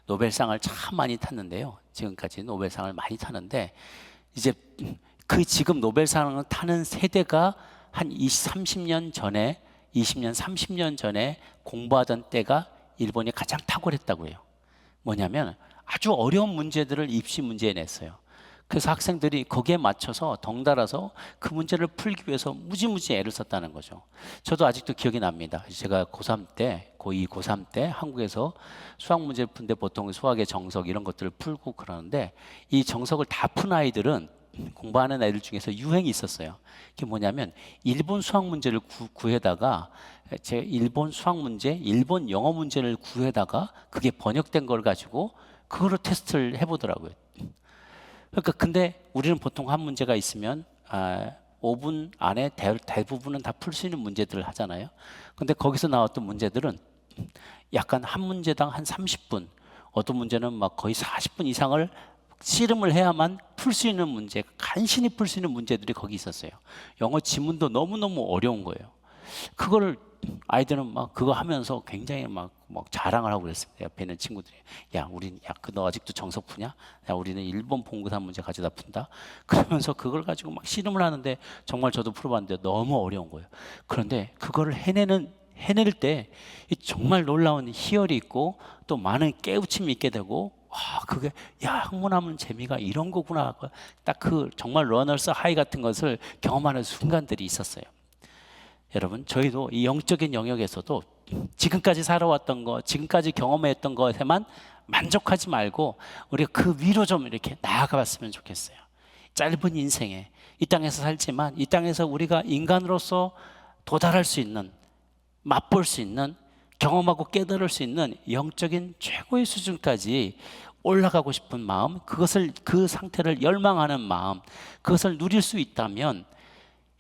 노벨상을 참 많이 탔는데요. 지금까지 노벨상을 많이 타는데, 이제 지금 노벨상을 타는 세대가 한 30년 전에, 20년, 30년 전에 공부하던 때가 일본이 가장 탁월했다고 해요. 뭐냐면 아주 어려운 문제들을 입시 문제에 냈어요. 그래서 학생들이 거기에 맞춰서 덩달아서 그 문제를 풀기 위해서 무지무지 애를 썼다는 거죠. 저도 아직도 기억이 납니다. 제가 고3 때, 고2, 고3 때 한국에서 수학 문제를 푸는데 보통 수학의 정석 이런 것들을 풀고 그러는데, 이 정석을 다 푼 아이들은, 공부하는 아이들 중에서 유행이 있었어요. 그게 뭐냐면 일본 수학 문제를 구해다가, 일본 수학 문제, 일본 영어 문제를 구해다가 그게 번역된 걸 가지고 그거로 테스트를 해보더라고요. 그러니까 근데 우리는 보통 한 문제가 있으면 5분 안에 대부분은 다 풀 수 있는 문제들을 하잖아요. 근데 거기서 나왔던 문제들은 약간 한 문제당 한 30분, 어떤 문제는 막 거의 40분 이상을 씨름을 해야만 풀 수 있는 문제, 간신히 풀 수 있는 문제들이 거기 있었어요. 영어 지문도 너무너무 어려운 거예요. 그거를 아이들은 막 그거 하면서 굉장히 막 자랑을 하고 그랬습니다. 옆에 있는 친구들이, 너 아직도 정석 푸냐? 우리는 일본 본고사 문제 가져다 푼다. 그러면서 그걸 가지고 막 씨름을 하는데, 정말 저도 풀어봤는데 너무 어려운 거예요. 그런데 그거를 해낼 때 정말 놀라운 희열이 있고 또 많은 깨우침이 있게 되고, 그게 학문하면 재미가 이런 거구나. 딱 그 정말 러너스 하이 같은 것을 경험하는 순간들이 있었어요. 여러분, 저희도 이 영적인 영역에서도 지금까지 살아왔던 거, 지금까지 경험했던 것에만 만족하지 말고 우리가 그 위로 좀 이렇게 나아가 봤으면 좋겠어요. 짧은 인생에 이 땅에서 살지만, 이 땅에서 우리가 인간으로서 도달할 수 있는, 맛볼 수 있는, 경험하고 깨달을 수 있는 영적인 최고의 수준까지 올라가고 싶은 마음, 그 상태를 열망하는 마음, 그것을 누릴 수 있다면,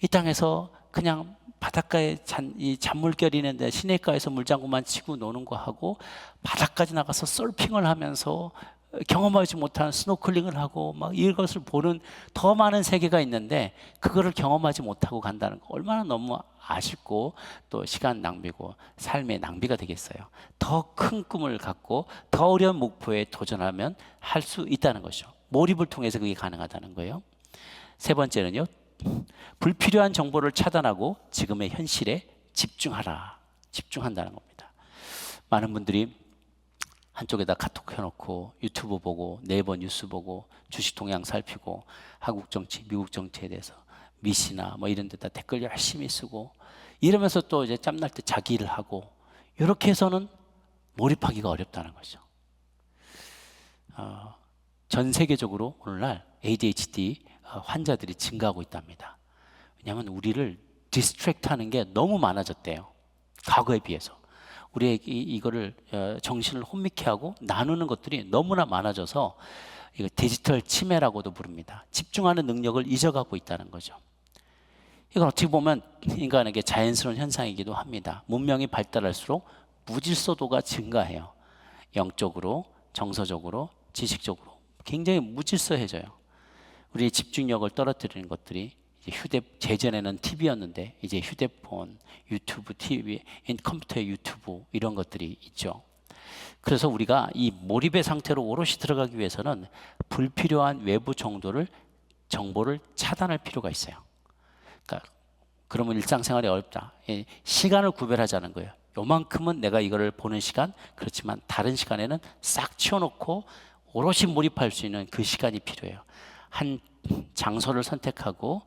이 땅에서 그냥 바닷가에 잔물결 있는데 시내가에서 물장구만 치고 노는 거 하고, 바다까지 나가서 서핑을 하면서 경험하지 못한 스노클링을 하고 막 이것을 보는 더 많은 세계가 있는데 그거를 경험하지 못하고 간다는 거 얼마나 너무 아쉽고 또 시간 낭비고 삶의 낭비가 되겠어요. 더 큰 꿈을 갖고 더 어려운 목표에 도전하면 할 수 있다는 것이죠. 몰입을 통해서 그게 가능하다는 거예요. 세 번째는요, 불필요한 정보를 차단하고 지금의 현실에 집중하라. 집중한다는 겁니다. 많은 분들이 한쪽에다 카톡 켜놓고 유튜브 보고 네이버 뉴스 보고 주식 동향 살피고 한국 정치, 미국 정치에 대해서 미시나 뭐 이런 데다 댓글 열심히 쓰고 이러면서 또 이제 짬날 때 자기 일을 하고 이렇게 해서는 몰입하기가 어렵다는 거죠. 전 세계적으로 오늘날 ADHD 환자들이 증가하고 있답니다. 왜냐하면 우리를 디스트랙트 하는 게 너무 많아졌대요. 과거에 비해서. 우리의 이거를 정신을 혼미케 하고 나누는 것들이 너무나 많아져서 이거 디지털 치매라고도 부릅니다. 집중하는 능력을 잊어가고 있다는 거죠. 이건 어떻게 보면 인간에게 자연스러운 현상이기도 합니다. 문명이 발달할수록 무질서도가 증가해요. 영적으로, 정서적으로, 지식적으로 굉장히 무질서해져요. 우리의 집중력을 떨어뜨리는 것들이 예전에는 TV였는데 이제 휴대폰, 유튜브, TV, 컴퓨터 유튜브 이런 것들이 있죠. 그래서 우리가 이 몰입의 상태로 오롯이 들어가기 위해서는 불필요한 외부 정보를 차단할 필요가 있어요. 그러니까 그러면 일상생활이 어렵다. 시간을 구별하자는 거예요. 요만큼은 내가 이거를 보는 시간, 그렇지만 다른 시간에는 싹 치워놓고 오롯이 몰입할 수 있는 그 시간이 필요해요. 한 장소를 선택하고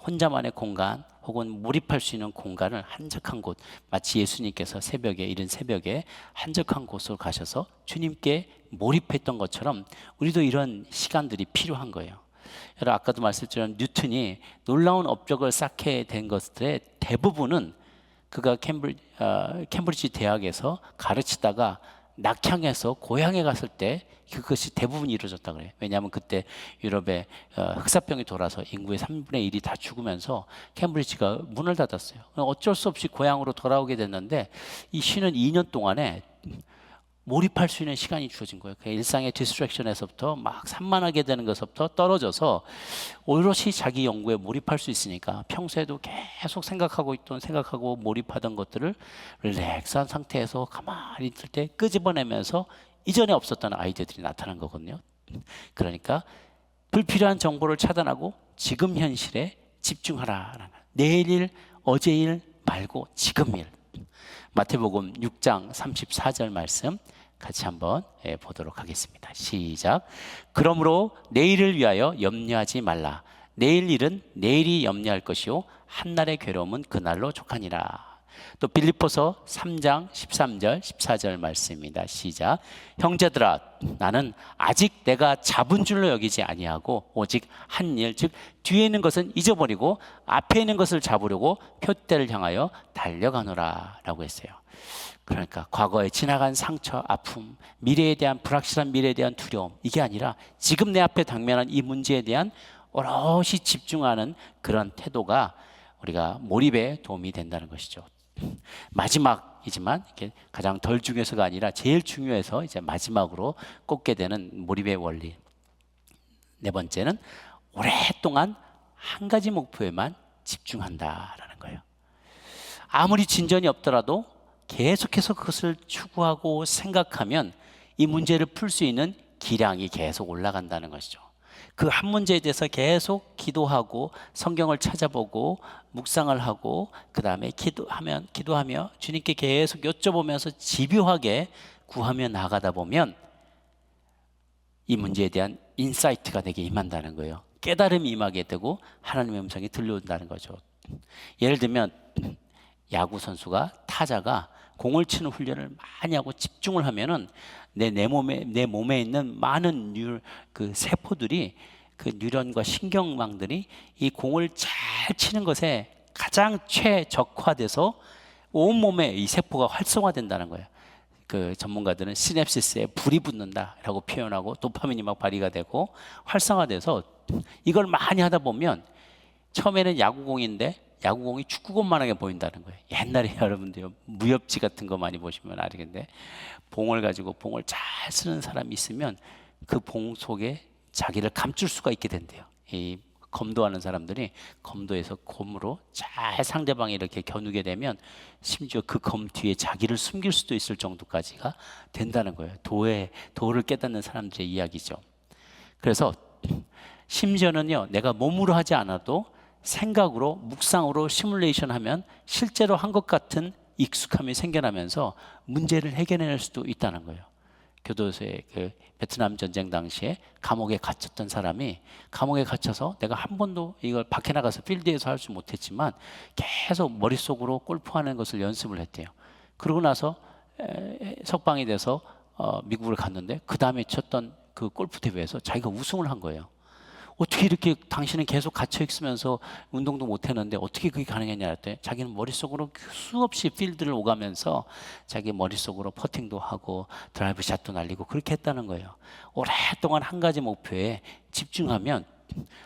혼자만의 공간 혹은 몰입할 수 있는 공간을 한적한 곳, 마치 예수님께서 이른 새벽에 한적한 곳으로 가셔서 주님께 몰입했던 것처럼 우리도 이런 시간들이 필요한 거예요. 여러분 아까도 말씀드린 뉴턴이 놀라운 업적을 쌓게 된 것들의 대부분은 그가 캠브리지 대학에서 가르치다가 낙향해서 고향에 갔을 때 그것이 대부분 이루어졌다 그래요. 왜냐하면 그때 유럽에 흑사병이 돌아서 인구의 3분의 1이 다 죽으면서 캠브리지가 문을 닫았어요. 어쩔 수 없이 고향으로 돌아오게 됐는데 이 쉬는 2년 동안에 몰입할 수 있는 시간이 주어진 거예요. 그 일상의 디스트랙션에서부터 막 산만하게 되는 것부터 떨어져서 오롯이 자기 연구에 몰입할 수 있으니까 평소에도 계속 생각하고 몰입하던 것들을 릴렉스한 상태에서 가만히 있을 때 끄집어내면서 이전에 없었던 아이디어들이 나타난 거거든요. 그러니까 불필요한 정보를 차단하고 지금 현실에 집중하라. 내일 일, 어제 일 말고 지금 일. 마태복음 6장 34절 말씀 같이 한번 보도록 하겠습니다. 시작. 그러므로 내일을 위하여 염려하지 말라. 내일 일은 내일이 염려할 것이요 한날의 괴로움은 그날로 족하니라. 또 빌립보서 3장 13절 14절 말씀입니다. 시작. 형제들아 나는 아직 내가 잡은 줄로 여기지 아니하고 오직 한 일 즉 뒤에 있는 것은 잊어버리고 앞에 있는 것을 잡으려고 표대를 향하여 달려가노라 라고 했어요. 그러니까 과거에 지나간 상처, 아픔, 미래에 대한 불확실한 미래에 대한 두려움 이게 아니라 지금 내 앞에 당면한 이 문제에 대한 오롯이 집중하는 그런 태도가 우리가 몰입에 도움이 된다는 것이죠. 마지막이지만 이게 가장 덜 중요해서가 아니라 제일 중요해서 이제 마지막으로 꼽게 되는 몰입의 원리. 네 번째는 오랫동안 한 가지 목표에만 집중한다라는 거예요. 아무리 진전이 없더라도 계속해서 그것을 추구하고 생각하면 이 문제를 풀 수 있는 기량이 계속 올라간다는 것이죠. 그 한 문제에 대해서 계속 기도하고 성경을 찾아보고 묵상을 하고 그 다음에 기도하며 주님께 계속 여쭤보면서 집요하게 구하며 나가다 보면 이 문제에 대한 인사이트가 내게 임한다는 거예요. 깨달음이 임하게 되고 하나님의 음성이 들려온다는 거죠. 예를 들면 야구 선수가 타자가 공을 치는 훈련을 많이 하고 집중을 하면은 내 몸에 있는 많은 그 세포들이 그 뉴런과 신경망들이 이 공을 잘 치는 것에 가장 최적화돼서 온 몸에 이 세포가 활성화된다는 거예요. 그 전문가들은 시냅시스에 불이 붙는다라고 표현하고 도파민이 막 발휘가 되고 활성화돼서 이걸 많이 하다 보면 처음에는 야구공인데 야구공이 축구공만하게 보인다는 거예요. 옛날에 여러분들 무협지 같은 거 많이 보시면 알겠는데 봉을 가지고 봉을 잘 쓰는 사람이 있으면 그 봉 속에 자기를 감출 수가 있게 된대요. 이 검도하는 사람들이 검도에서 검으로 잘 상대방이 이렇게 겨누게 되면 심지어 그 검 뒤에 자기를 숨길 수도 있을 정도까지가 된다는 거예요. 도를 깨닫는 사람들의 이야기죠. 그래서 심지어는요, 내가 몸으로 하지 않아도 생각으로, 묵상으로 시뮬레이션 하면 실제로 한 것 같은 익숙함이 생겨나면서 문제를 해결해낼 수도 있다는 거예요. 교도소에 그 베트남 전쟁 당시에 감옥에 갇혔던 사람이 감옥에 갇혀서 내가 한 번도 이걸 밖에 나가서 필드에서 할 수 못했지만 계속 머릿속으로 골프하는 것을 연습을 했대요. 그러고 나서 석방이 돼서 미국을 갔는데 그 다음에 쳤던 그 골프 대회에서 자기가 우승을 한 거예요. 어떻게 이렇게 당신은 계속 갇혀 있으면서 운동도 못 했는데 어떻게 그게 가능했냐 했더니 자기는 머릿속으로 수없이 필드를 오가면서 자기 머릿속으로 퍼팅도 하고 드라이브 샷도 날리고 그렇게 했다는 거예요. 오랫동안 한 가지 목표에 집중하면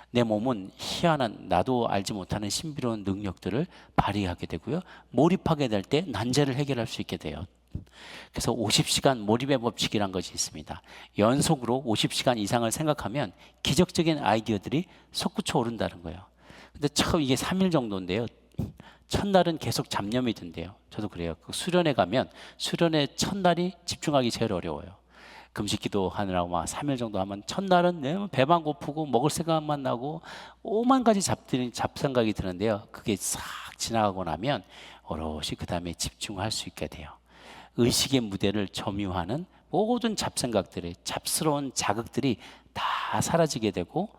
내 몸은 희한한 나도 알지 못하는 신비로운 능력들을 발휘하게 되고요. 몰입하게 될 때 난제를 해결할 수 있게 돼요. 그래서 50시간 몰입의 법칙이란 것이 있습니다. 연속으로 50시간 이상을 생각하면 기적적인 아이디어들이 솟구쳐 오른다는 거예요. 근데 처음 이게 3일 정도인데요. 첫날은 계속 잡념이 든대요. 저도 그래요. 그 수련회 가면 수련회 첫날이 집중하기 제일 어려워요. 금식기도 하느라고 막 3일 정도 하면 첫날은 너무 배만 고프고 먹을 생각만 나고 오만 가지 잡생각이 드는데요. 그게 싹 지나가고 나면 오롯이 그 다음에 집중할 수 있게 돼요. 의식의 무대를 점유하는 모든 잡생각들이, 잡스러운 자극들이 다 사라지게 되고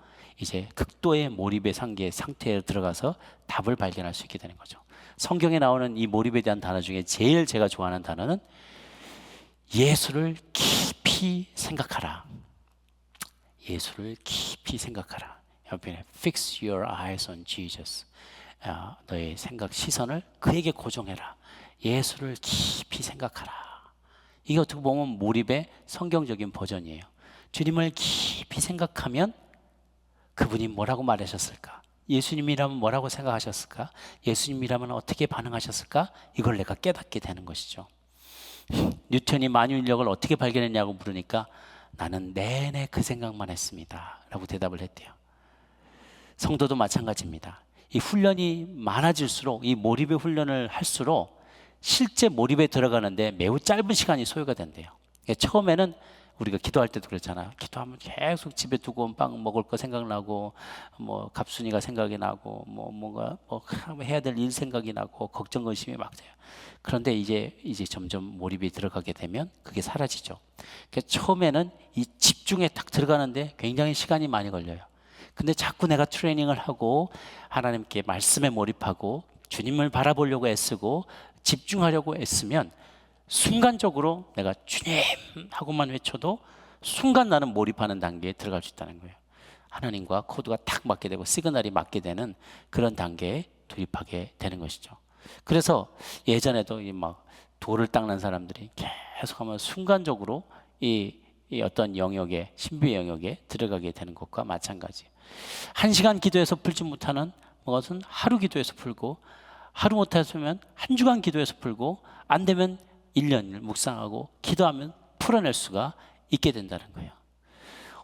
이제 극도의 몰입의 상태에 들어가서 답을 발견할 수 있게 되는 거죠. 성경에 나오는 이 몰입에 대한 단어 중에 제일 제가 좋아하는 단어는 예수를 깊이 생각하라. 예수를 깊이 생각하라. 옆에 Fix your eyes on Jesus. 너의 생각 시선을 그에게 고정해라. 예수를 깊이 생각하라. 이게 어떻게 보면 몰입의 성경적인 버전이에요. 주님을 깊이 생각하면 그분이 뭐라고 말하셨을까? 예수님이라면 뭐라고 생각하셨을까? 예수님이라면 어떻게 반응하셨을까? 이걸 내가 깨닫게 되는 것이죠. 뉴턴이 만유인력을 어떻게 발견했냐고 물으니까 나는 내내 그 생각만 했습니다 라고 대답을 했대요. 성도도 마찬가지입니다. 이 훈련이 많아질수록, 이 몰입의 훈련을 할수록 실제 몰입에 들어가는데 매우 짧은 시간이 소요가 된대요. 처음에는 우리가 기도할 때도 그렇잖아. 기도하면 계속 집에 두고 온 빵 먹을 거 생각나고, 뭐 갑순이가 생각이 나고, 뭔가 해야 될 일 생각이 나고, 걱정 근심이 막 돼요. 그런데 이제 점점 몰입이 들어가게 되면 그게 사라지죠. 그러니까 처음에는 이 집중에 딱 들어가는데 굉장히 시간이 많이 걸려요. 근데 자꾸 내가 트레이닝을 하고 하나님께 말씀에 몰입하고 주님을 바라보려고 애쓰고 집중하려고 애쓰면 순간적으로 내가 주님 하고만 외쳐도 순간 나는 몰입하는 단계에 들어갈 수 있다는 거예요. 하나님과 코드가 딱 맞게 되고 시그널이 맞게 되는 그런 단계에 돌입하게 되는 것이죠. 그래서 예전에도 막 돌을 닦는 사람들이 계속하면 순간적으로 이 어떤 영역에, 신비의 영역에 들어가게 되는 것과 마찬가지. 1시간 기도해서 풀지 못하는 것은 하루 기도해서 풀고, 하루 못했으면 1주간 기도해서 풀고, 안 되면 1년을 묵상하고 기도하면 풀어낼 수가 있게 된다는 거예요.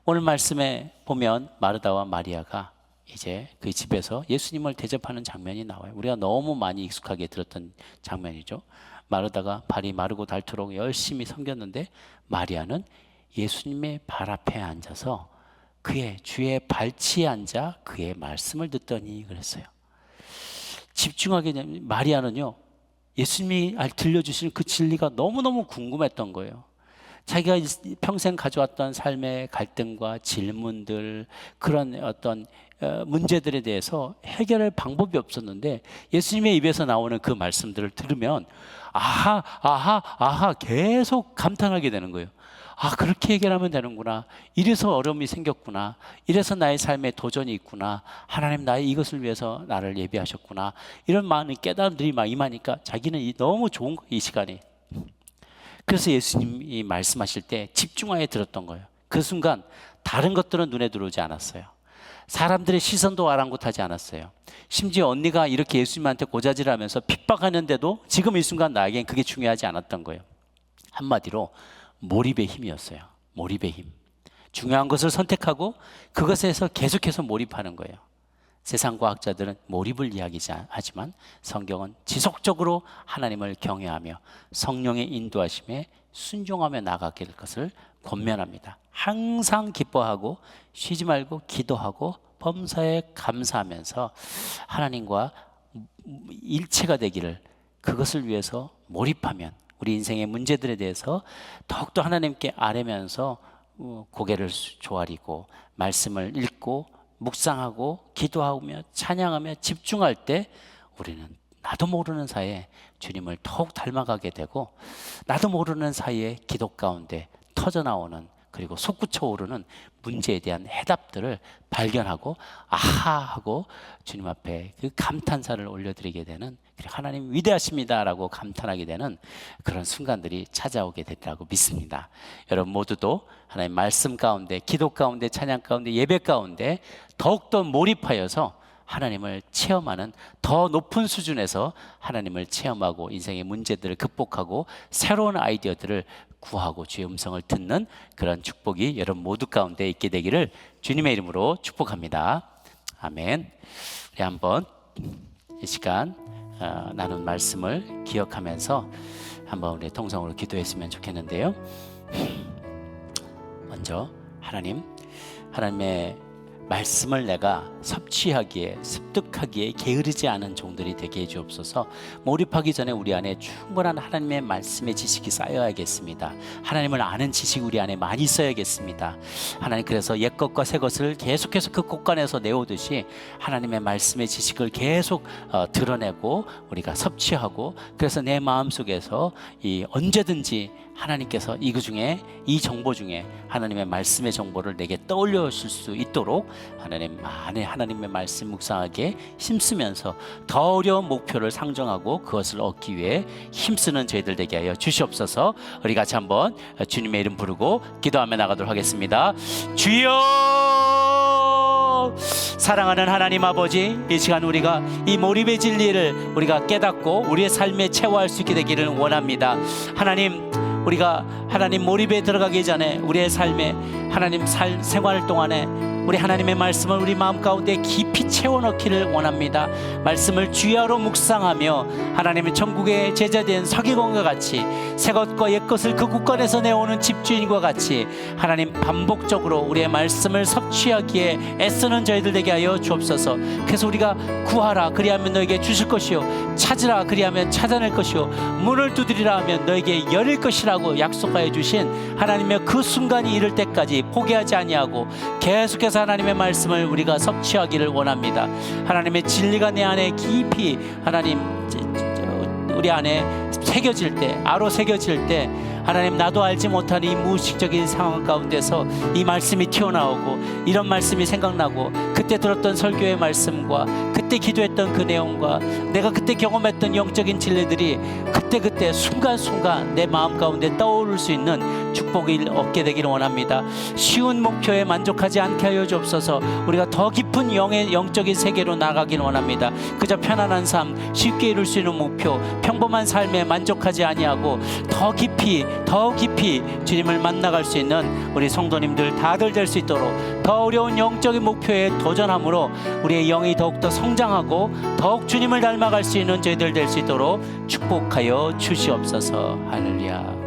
오늘 말씀에 보면 마르다와 마리아가 이제 그 집에서 예수님을 대접하는 장면이 나와요. 우리가 너무 많이 익숙하게 들었던 장면이죠. 마르다가 발이 마르고 닳도록 열심히 섬겼는데 마리아는 예수님의 발 앞에 앉아서 그의 주의 발치에 앉아 그의 말씀을 듣더니 그랬어요. 집중하게 되면 마리아는요, 예수님이 들려주시는 그 진리가 너무너무 궁금했던 거예요. 자기가 평생 가져왔던 삶의 갈등과 질문들, 그런 어떤 문제들에 대해서 해결할 방법이 없었는데 예수님의 입에서 나오는 그 말씀들을 들으면 아하 계속 감탄하게 되는 거예요. 그렇게 해결하면 되는구나. 이래서 어려움이 생겼구나. 이래서 나의 삶에 도전이 있구나. 하나님 나의 이것을 위해서 나를 예비하셨구나. 이런 많은 깨달음들이 막 임하니까 자기는 너무 좋은 거예요, 이 시간이. 그래서 예수님이 말씀하실 때 집중하여 들었던 거예요. 그 순간 다른 것들은 눈에 들어오지 않았어요. 사람들의 시선도 아랑곳하지 않았어요. 심지어 언니가 이렇게 예수님한테 고자질하면서 핍박하는데도 지금 이 순간 나에겐 그게 중요하지 않았던 거예요. 한마디로 몰입의 힘이었어요. 몰입의 힘. 중요한 것을 선택하고 그것에서 계속해서 몰입하는 거예요. 세상 과학자들은 몰입을 이야기하지만 성경은 지속적으로 하나님을 경외하며 성령의 인도하심에 순종하며 나가게 될 것을 권면합니다. 항상 기뻐하고 쉬지 말고 기도하고 범사에 감사하면서 하나님과 일체가 되기를, 그것을 위해서 몰입하면 우리 인생의 문제들에 대해서 더욱더 하나님께 아뢰면서 고개를 조아리고 말씀을 읽고 묵상하고 기도하며 찬양하며 집중할 때 우리는 나도 모르는 사이에 주님을 더욱 닮아가게 되고, 나도 모르는 사이에 기도 가운데 터져나오는, 그리고 솟구쳐 오르는 문제에 대한 해답들을 발견하고 아하 하고 주님 앞에 그 감탄사를 올려드리게 되는, 그리고 하나님 위대하십니다라고 감탄하게 되는 그런 순간들이 찾아오게 되리라고 믿습니다. 여러분 모두도 하나님 말씀 가운데, 기도 가운데, 찬양 가운데, 예배 가운데 더욱더 몰입하여서 하나님을 체험하는, 더 높은 수준에서 하나님을 체험하고 인생의 문제들을 극복하고 새로운 아이디어들을 구하고 주의 음성을 듣는 그런 축복이 여러분 모두 가운데 있게 되기를 주님의 이름으로 축복합니다. 아멘. 우리 한번 이 시간 나눈 말씀을 기억하면서 한번 우리 통성으로 기도했으면 좋겠는데요. 먼저 하나님의 말씀을 내가 섭취하기에, 습득하기에 게으르지 않은 종들이 되게 해주옵소서. 몰입하기 전에 우리 안에 충분한 하나님의 말씀의 지식이 쌓여야겠습니다. 하나님을 아는 지식이 우리 안에 많이 있어야겠습니다. 하나님, 그래서 옛것과 새것을 계속해서 그 곳간에서 내오듯이 하나님의 말씀의 지식을 계속 드러내고 우리가 섭취하고, 그래서 내 마음속에서 언제든지 하나님께서 이 정보 중에 하나님의 말씀의 정보를 내게 떠올려 주실 수 있도록 하나님 안에 하나님의 말씀 묵상하게 힘쓰면서 더 어려운 목표를 상정하고 그것을 얻기 위해 힘쓰는 저희들 되게 하여 주시옵소서. 우리 같이 한번 주님의 이름 부르고 기도하며 나가도록 하겠습니다. 주여, 사랑하는 하나님 아버지, 이 시간 우리가 이 몰입의 진리를 우리가 깨닫고 우리의 삶에 체화할 수 있게 되기를 원합니다. 하나님, 우리가 하나님 몰입에 들어가기 전에 우리의 삶에 하나님 생활 동안에 우리 하나님의 말씀을 우리 마음 가운데 깊이 채워넣기를 원합니다. 말씀을 주야로 묵상하며 하나님의 천국의 제자된 서기관과 같이 새것과 옛것을 그 국간에서 내오는 집주인과 같이 하나님 반복적으로 우리의 말씀을 섭취하기에 애쓰는 저희들 되게 하여 주옵소서. 그래서 우리가 구하라 그리하면 너에게 주실 것이요, 찾으라 그리하면 찾아낼 것이요, 문을 두드리라 하면 너에게 열릴 것이라고 약속하여 주신 하나님의 그 순간이 이를 때까지 포기하지 아니하고 계속해서 하나님의 말씀을 우리가 섭취하기를 원합니다. 하나님의 진리가 내 안에 깊이 하나님 우리 안에 새겨질 때, 아로 새겨질 때 하나님, 나도 알지 못한 이 무의식적인 상황 가운데서 이 말씀이 튀어나오고 이런 말씀이 생각나고, 그때 들었던 설교의 말씀과 그때 기도했던 그 내용과 내가 그때 경험했던 영적인 진리들이 그때 순간순간 내 마음 가운데 떠오를 수 있는 축복을 얻게 되기를 원합니다. 쉬운 목표에 만족하지 않게 하여 주옵소서. 우리가 더 깊은 영적인 세계로 나가기를 원합니다. 그저 편안한 삶, 쉽게 이룰 수 있는 목표, 평범한 삶에 만족하지 아니하고 더 깊이 주님을 만나갈 수 있는 우리 성도님들 다들 될 수 있도록, 더 어려운 영적인 목표에 도전함으로 우리의 영이 더욱더 성장하고 더욱 주님을 닮아갈 수 있는 저희들 될 수 있도록 축복하여 주시옵소서. 할렐루야.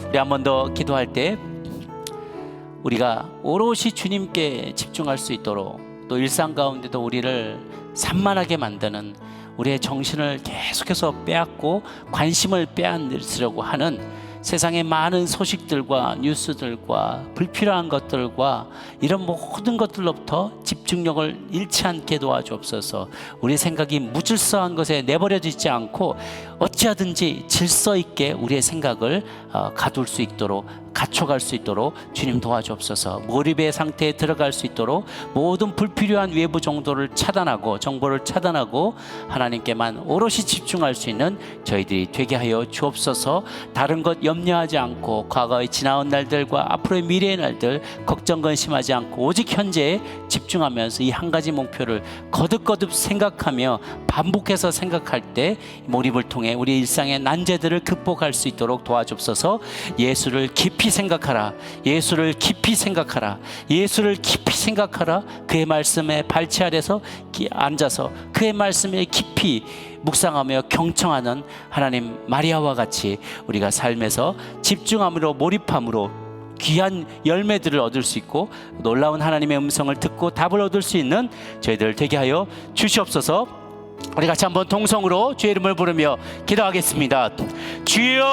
우리 한 번 더 기도할 때 우리가 오롯이 주님께 집중할 수 있도록, 또 일상 가운데도 우리를 산만하게 만드는 우리의 정신을 계속해서 빼앗고 관심을 빼앗으려고 하는 세상의 많은 소식들과 뉴스들과 불필요한 것들과 이런 모든 것들로부터 집중력을 잃지 않게 도와주옵소서. 우리 생각이 무질서한 것에 내버려지지 않고 어찌하든지 질서 있게 우리의 생각을 가둘 수 있도록, 갖춰갈 수 있도록 주님 도와주옵소서. 몰입의 상태에 들어갈 수 있도록 모든 불필요한 외부 정보를 차단하고 하나님께만 오롯이 집중할 수 있는 저희들이 되게 하여 주옵소서. 다른 것 염려하지 않고 과거의 지나온 날들과 앞으로의 미래의 날들 걱정 근심하지 않고 오직 현재에 집중하면서 이 한 가지 목표를 거듭거듭 생각하며 반복해서 생각할 때 몰입을 통해 우리 일상의 난제들을 극복할 수 있도록 도와주옵소서. 예수를 깊이 생각하라. 예수를 깊이 생각하라. 예수를 깊이 생각하라. 그의 말씀에 발치 아래서 앉아서 그의 말씀에 깊이 묵상하며 경청하는 하나님 마리아와 같이 우리가 삶에서 집중함으로 몰입함으로 귀한 열매들을 얻을 수 있고 놀라운 하나님의 음성을 듣고 답을 얻을 수 있는 저희들 되게 하여 주시옵소서. 우리 같이 한번 동성으로 주의 이름을 부르며 기도하겠습니다. 주여,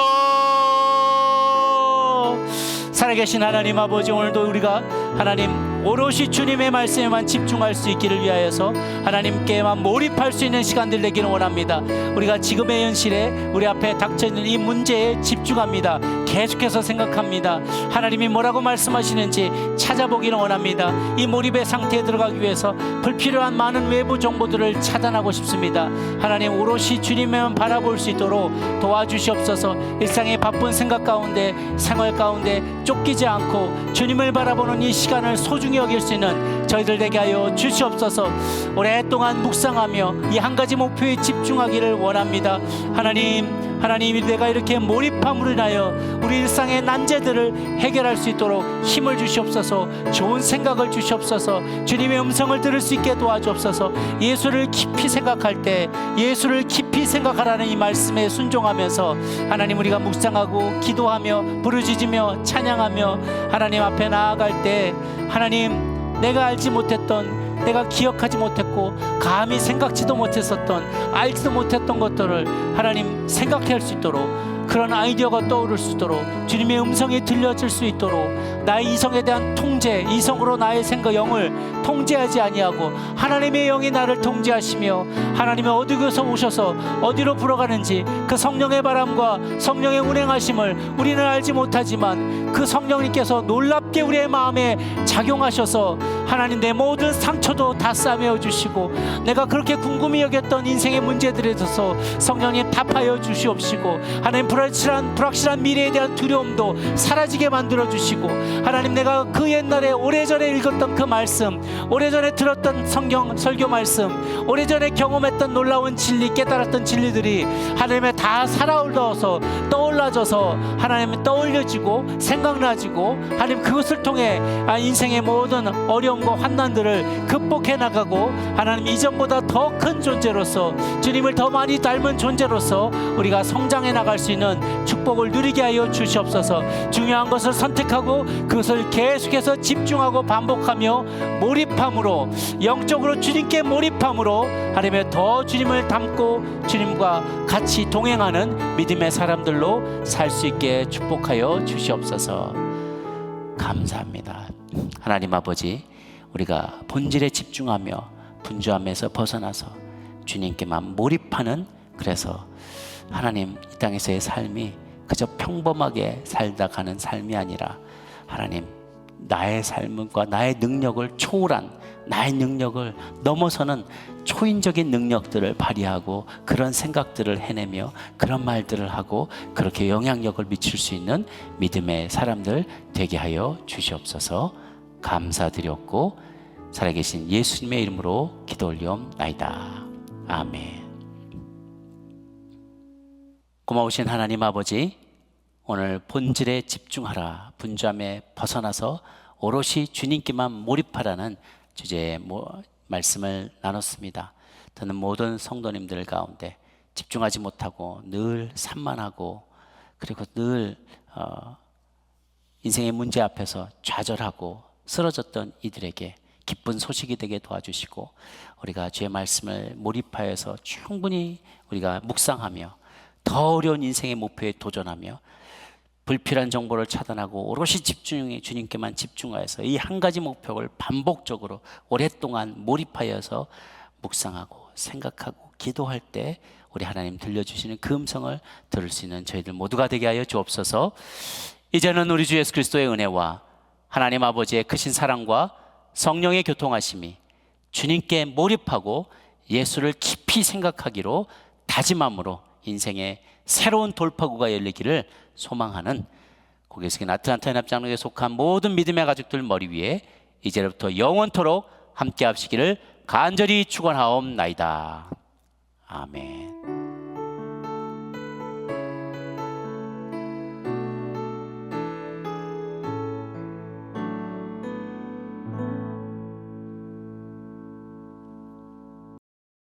살아계신 하나님 아버지, 오늘도 우리가 하나님 오롯이 주님의 말씀에만 집중할 수 있기를 위하여서 하나님께만 몰입할 수 있는 시간들 되기를 원합니다. 우리가 지금의 현실에 우리 앞에 닥쳐있는 이 문제에 집중합니다. 계속해서 생각합니다. 하나님이 뭐라고 말씀하시는지 찾아보기를 원합니다. 이 몰입의 상태에 들어가기 위해서 불필요한 많은 외부 정보들을 차단하고 싶습니다. 하나님, 오롯이 주님만 바라볼 수 있도록 도와주시옵소서. 일상의 바쁜 생각 가운데, 생활 가운데 쫓기지 않고 주님을 바라보는 이 시간을 소중히 여길 수 있는 저희들 되게 하여 주시옵소서. 오랫동안 묵상하며 이 한 가지 목표에 집중하기를 원합니다. 하나님이 내가 이렇게 몰입함으로 인하여 우리 일상의 난제들을 해결할 수 있도록 힘을 주시옵소서. 좋은 생각을 주시옵소서. 주님의 음성을 들을 수 있게 도와주옵소서. 예수를 깊이 생각할 때 예수를 깊이 생각하라는 이 말씀에 순종하면서 하나님, 우리가 묵상하고 기도하며 부르짖으며 찬양하며 하나님 앞에 나아갈 때 하나님, 내가 알지 못했던, 내가 기억하지 못했고 감히 생각지도 못했었던, 알지도 못했던 것들을 하나님 생각할 수 있도록, 그런 아이디어가 떠오를 수 있도록, 주님의 음성이 들려질 수 있도록 나의 이성에 대한 통제, 이성으로 나의 생각, 영을 통제하지 아니하고 하나님의 영이 나를 통제하시며 하나님의 어디서 오셔서 어디로 불어가는지 그 성령의 바람과 성령의 운행하심을 우리는 알지 못하지만 그 성령님께서 놀랍게 우리의 마음에 작용하셔서 하나님, 내 모든 상처도 다 싸매어 주시고 내가 그렇게 궁금히 여겼던 인생의 문제들에 대해서 성령님 답하여 주시옵시고 하나님, 불확실한 미래에 대한 두려움도 사라지게 만들어 주시고 하나님, 내가 그 옛날에 오래전에 읽었던 그 말씀, 오래전에 들었던 성경 설교 말씀, 오래전에 경험했던 놀라운 진리, 깨달았던 진리들이 하나님의 다 살아올라서 떠올라져서 하나님의 떠올려지고 생각나지고 하나님, 그것을 통해 인생의 모든 어려움과 환난들을 극복해 나가고 하나님, 이전보다 더 큰 존재로서 주님을 더 많이 닮은 존재로서 우리가 성장해 나갈 수 있는 축복을 누리게 하여 주시옵소서. 중요한 것을 선택하고 그것을 계속해서 집중하고 반복하며 몰입함으로, 영적으로 주님께 몰입함으로 하나님의 더 주님을 닮고 주님과 같이 동행하는 믿음의 사람들로 살 수 있게 축복하여 주시옵소서. 감사합니다. 하나님 아버지, 우리가 본질에 집중하며 분주함에서 벗어나서 주님께만 몰입하는, 그래서 하나님, 이 땅에서의 삶이 그저 평범하게 살다 가는 삶이 아니라 하나님, 나의 삶과 나의 능력을 초월한, 나의 능력을 넘어서는 초인적인 능력들을 발휘하고 그런 생각들을 해내며 그런 말들을 하고 그렇게 영향력을 미칠 수 있는 믿음의 사람들 되게 하여 주시옵소서. 감사드렸고 살아계신 예수님의 이름으로 기도 올리옵나이다. 아멘. 고마우신 하나님 아버지, 오늘 본질에 집중하라, 분주함에 벗어나서 오롯이 주님께만 몰입하라는 주제의 말씀을 나눴습니다. 저는 모든 성도님들 가운데 집중하지 못하고 늘 산만하고 그리고 늘 인생의 문제 앞에서 좌절하고 쓰러졌던 이들에게 기쁜 소식이 되게 도와주시고, 우리가 주의 말씀을 몰입하여서 충분히 우리가 묵상하며 더 어려운 인생의 목표에 도전하며 불필요한 정보를 차단하고 오롯이 주님께만 집중하여서 이 한 가지 목표를 반복적으로 오랫동안 몰입하여서 묵상하고 생각하고 기도할 때 우리 하나님 들려주시는 그 음성을 들을 수 있는 저희들 모두가 되게 하여 주옵소서. 이제는 우리 주 예수 그리스도의 은혜와 하나님 아버지의 크신 사랑과 성령의 교통하심이 주님께 몰입하고 예수를 깊이 생각하기로 다짐함으로 인생의 새로운 돌파구가 열리기를 소망하는 고개숙인 아틀란타 연합장로에 속한 모든 믿음의 가족들 머리 위에 이제부터 영원토록 함께 하시기를 간절히 축원하옵나이다. 아멘.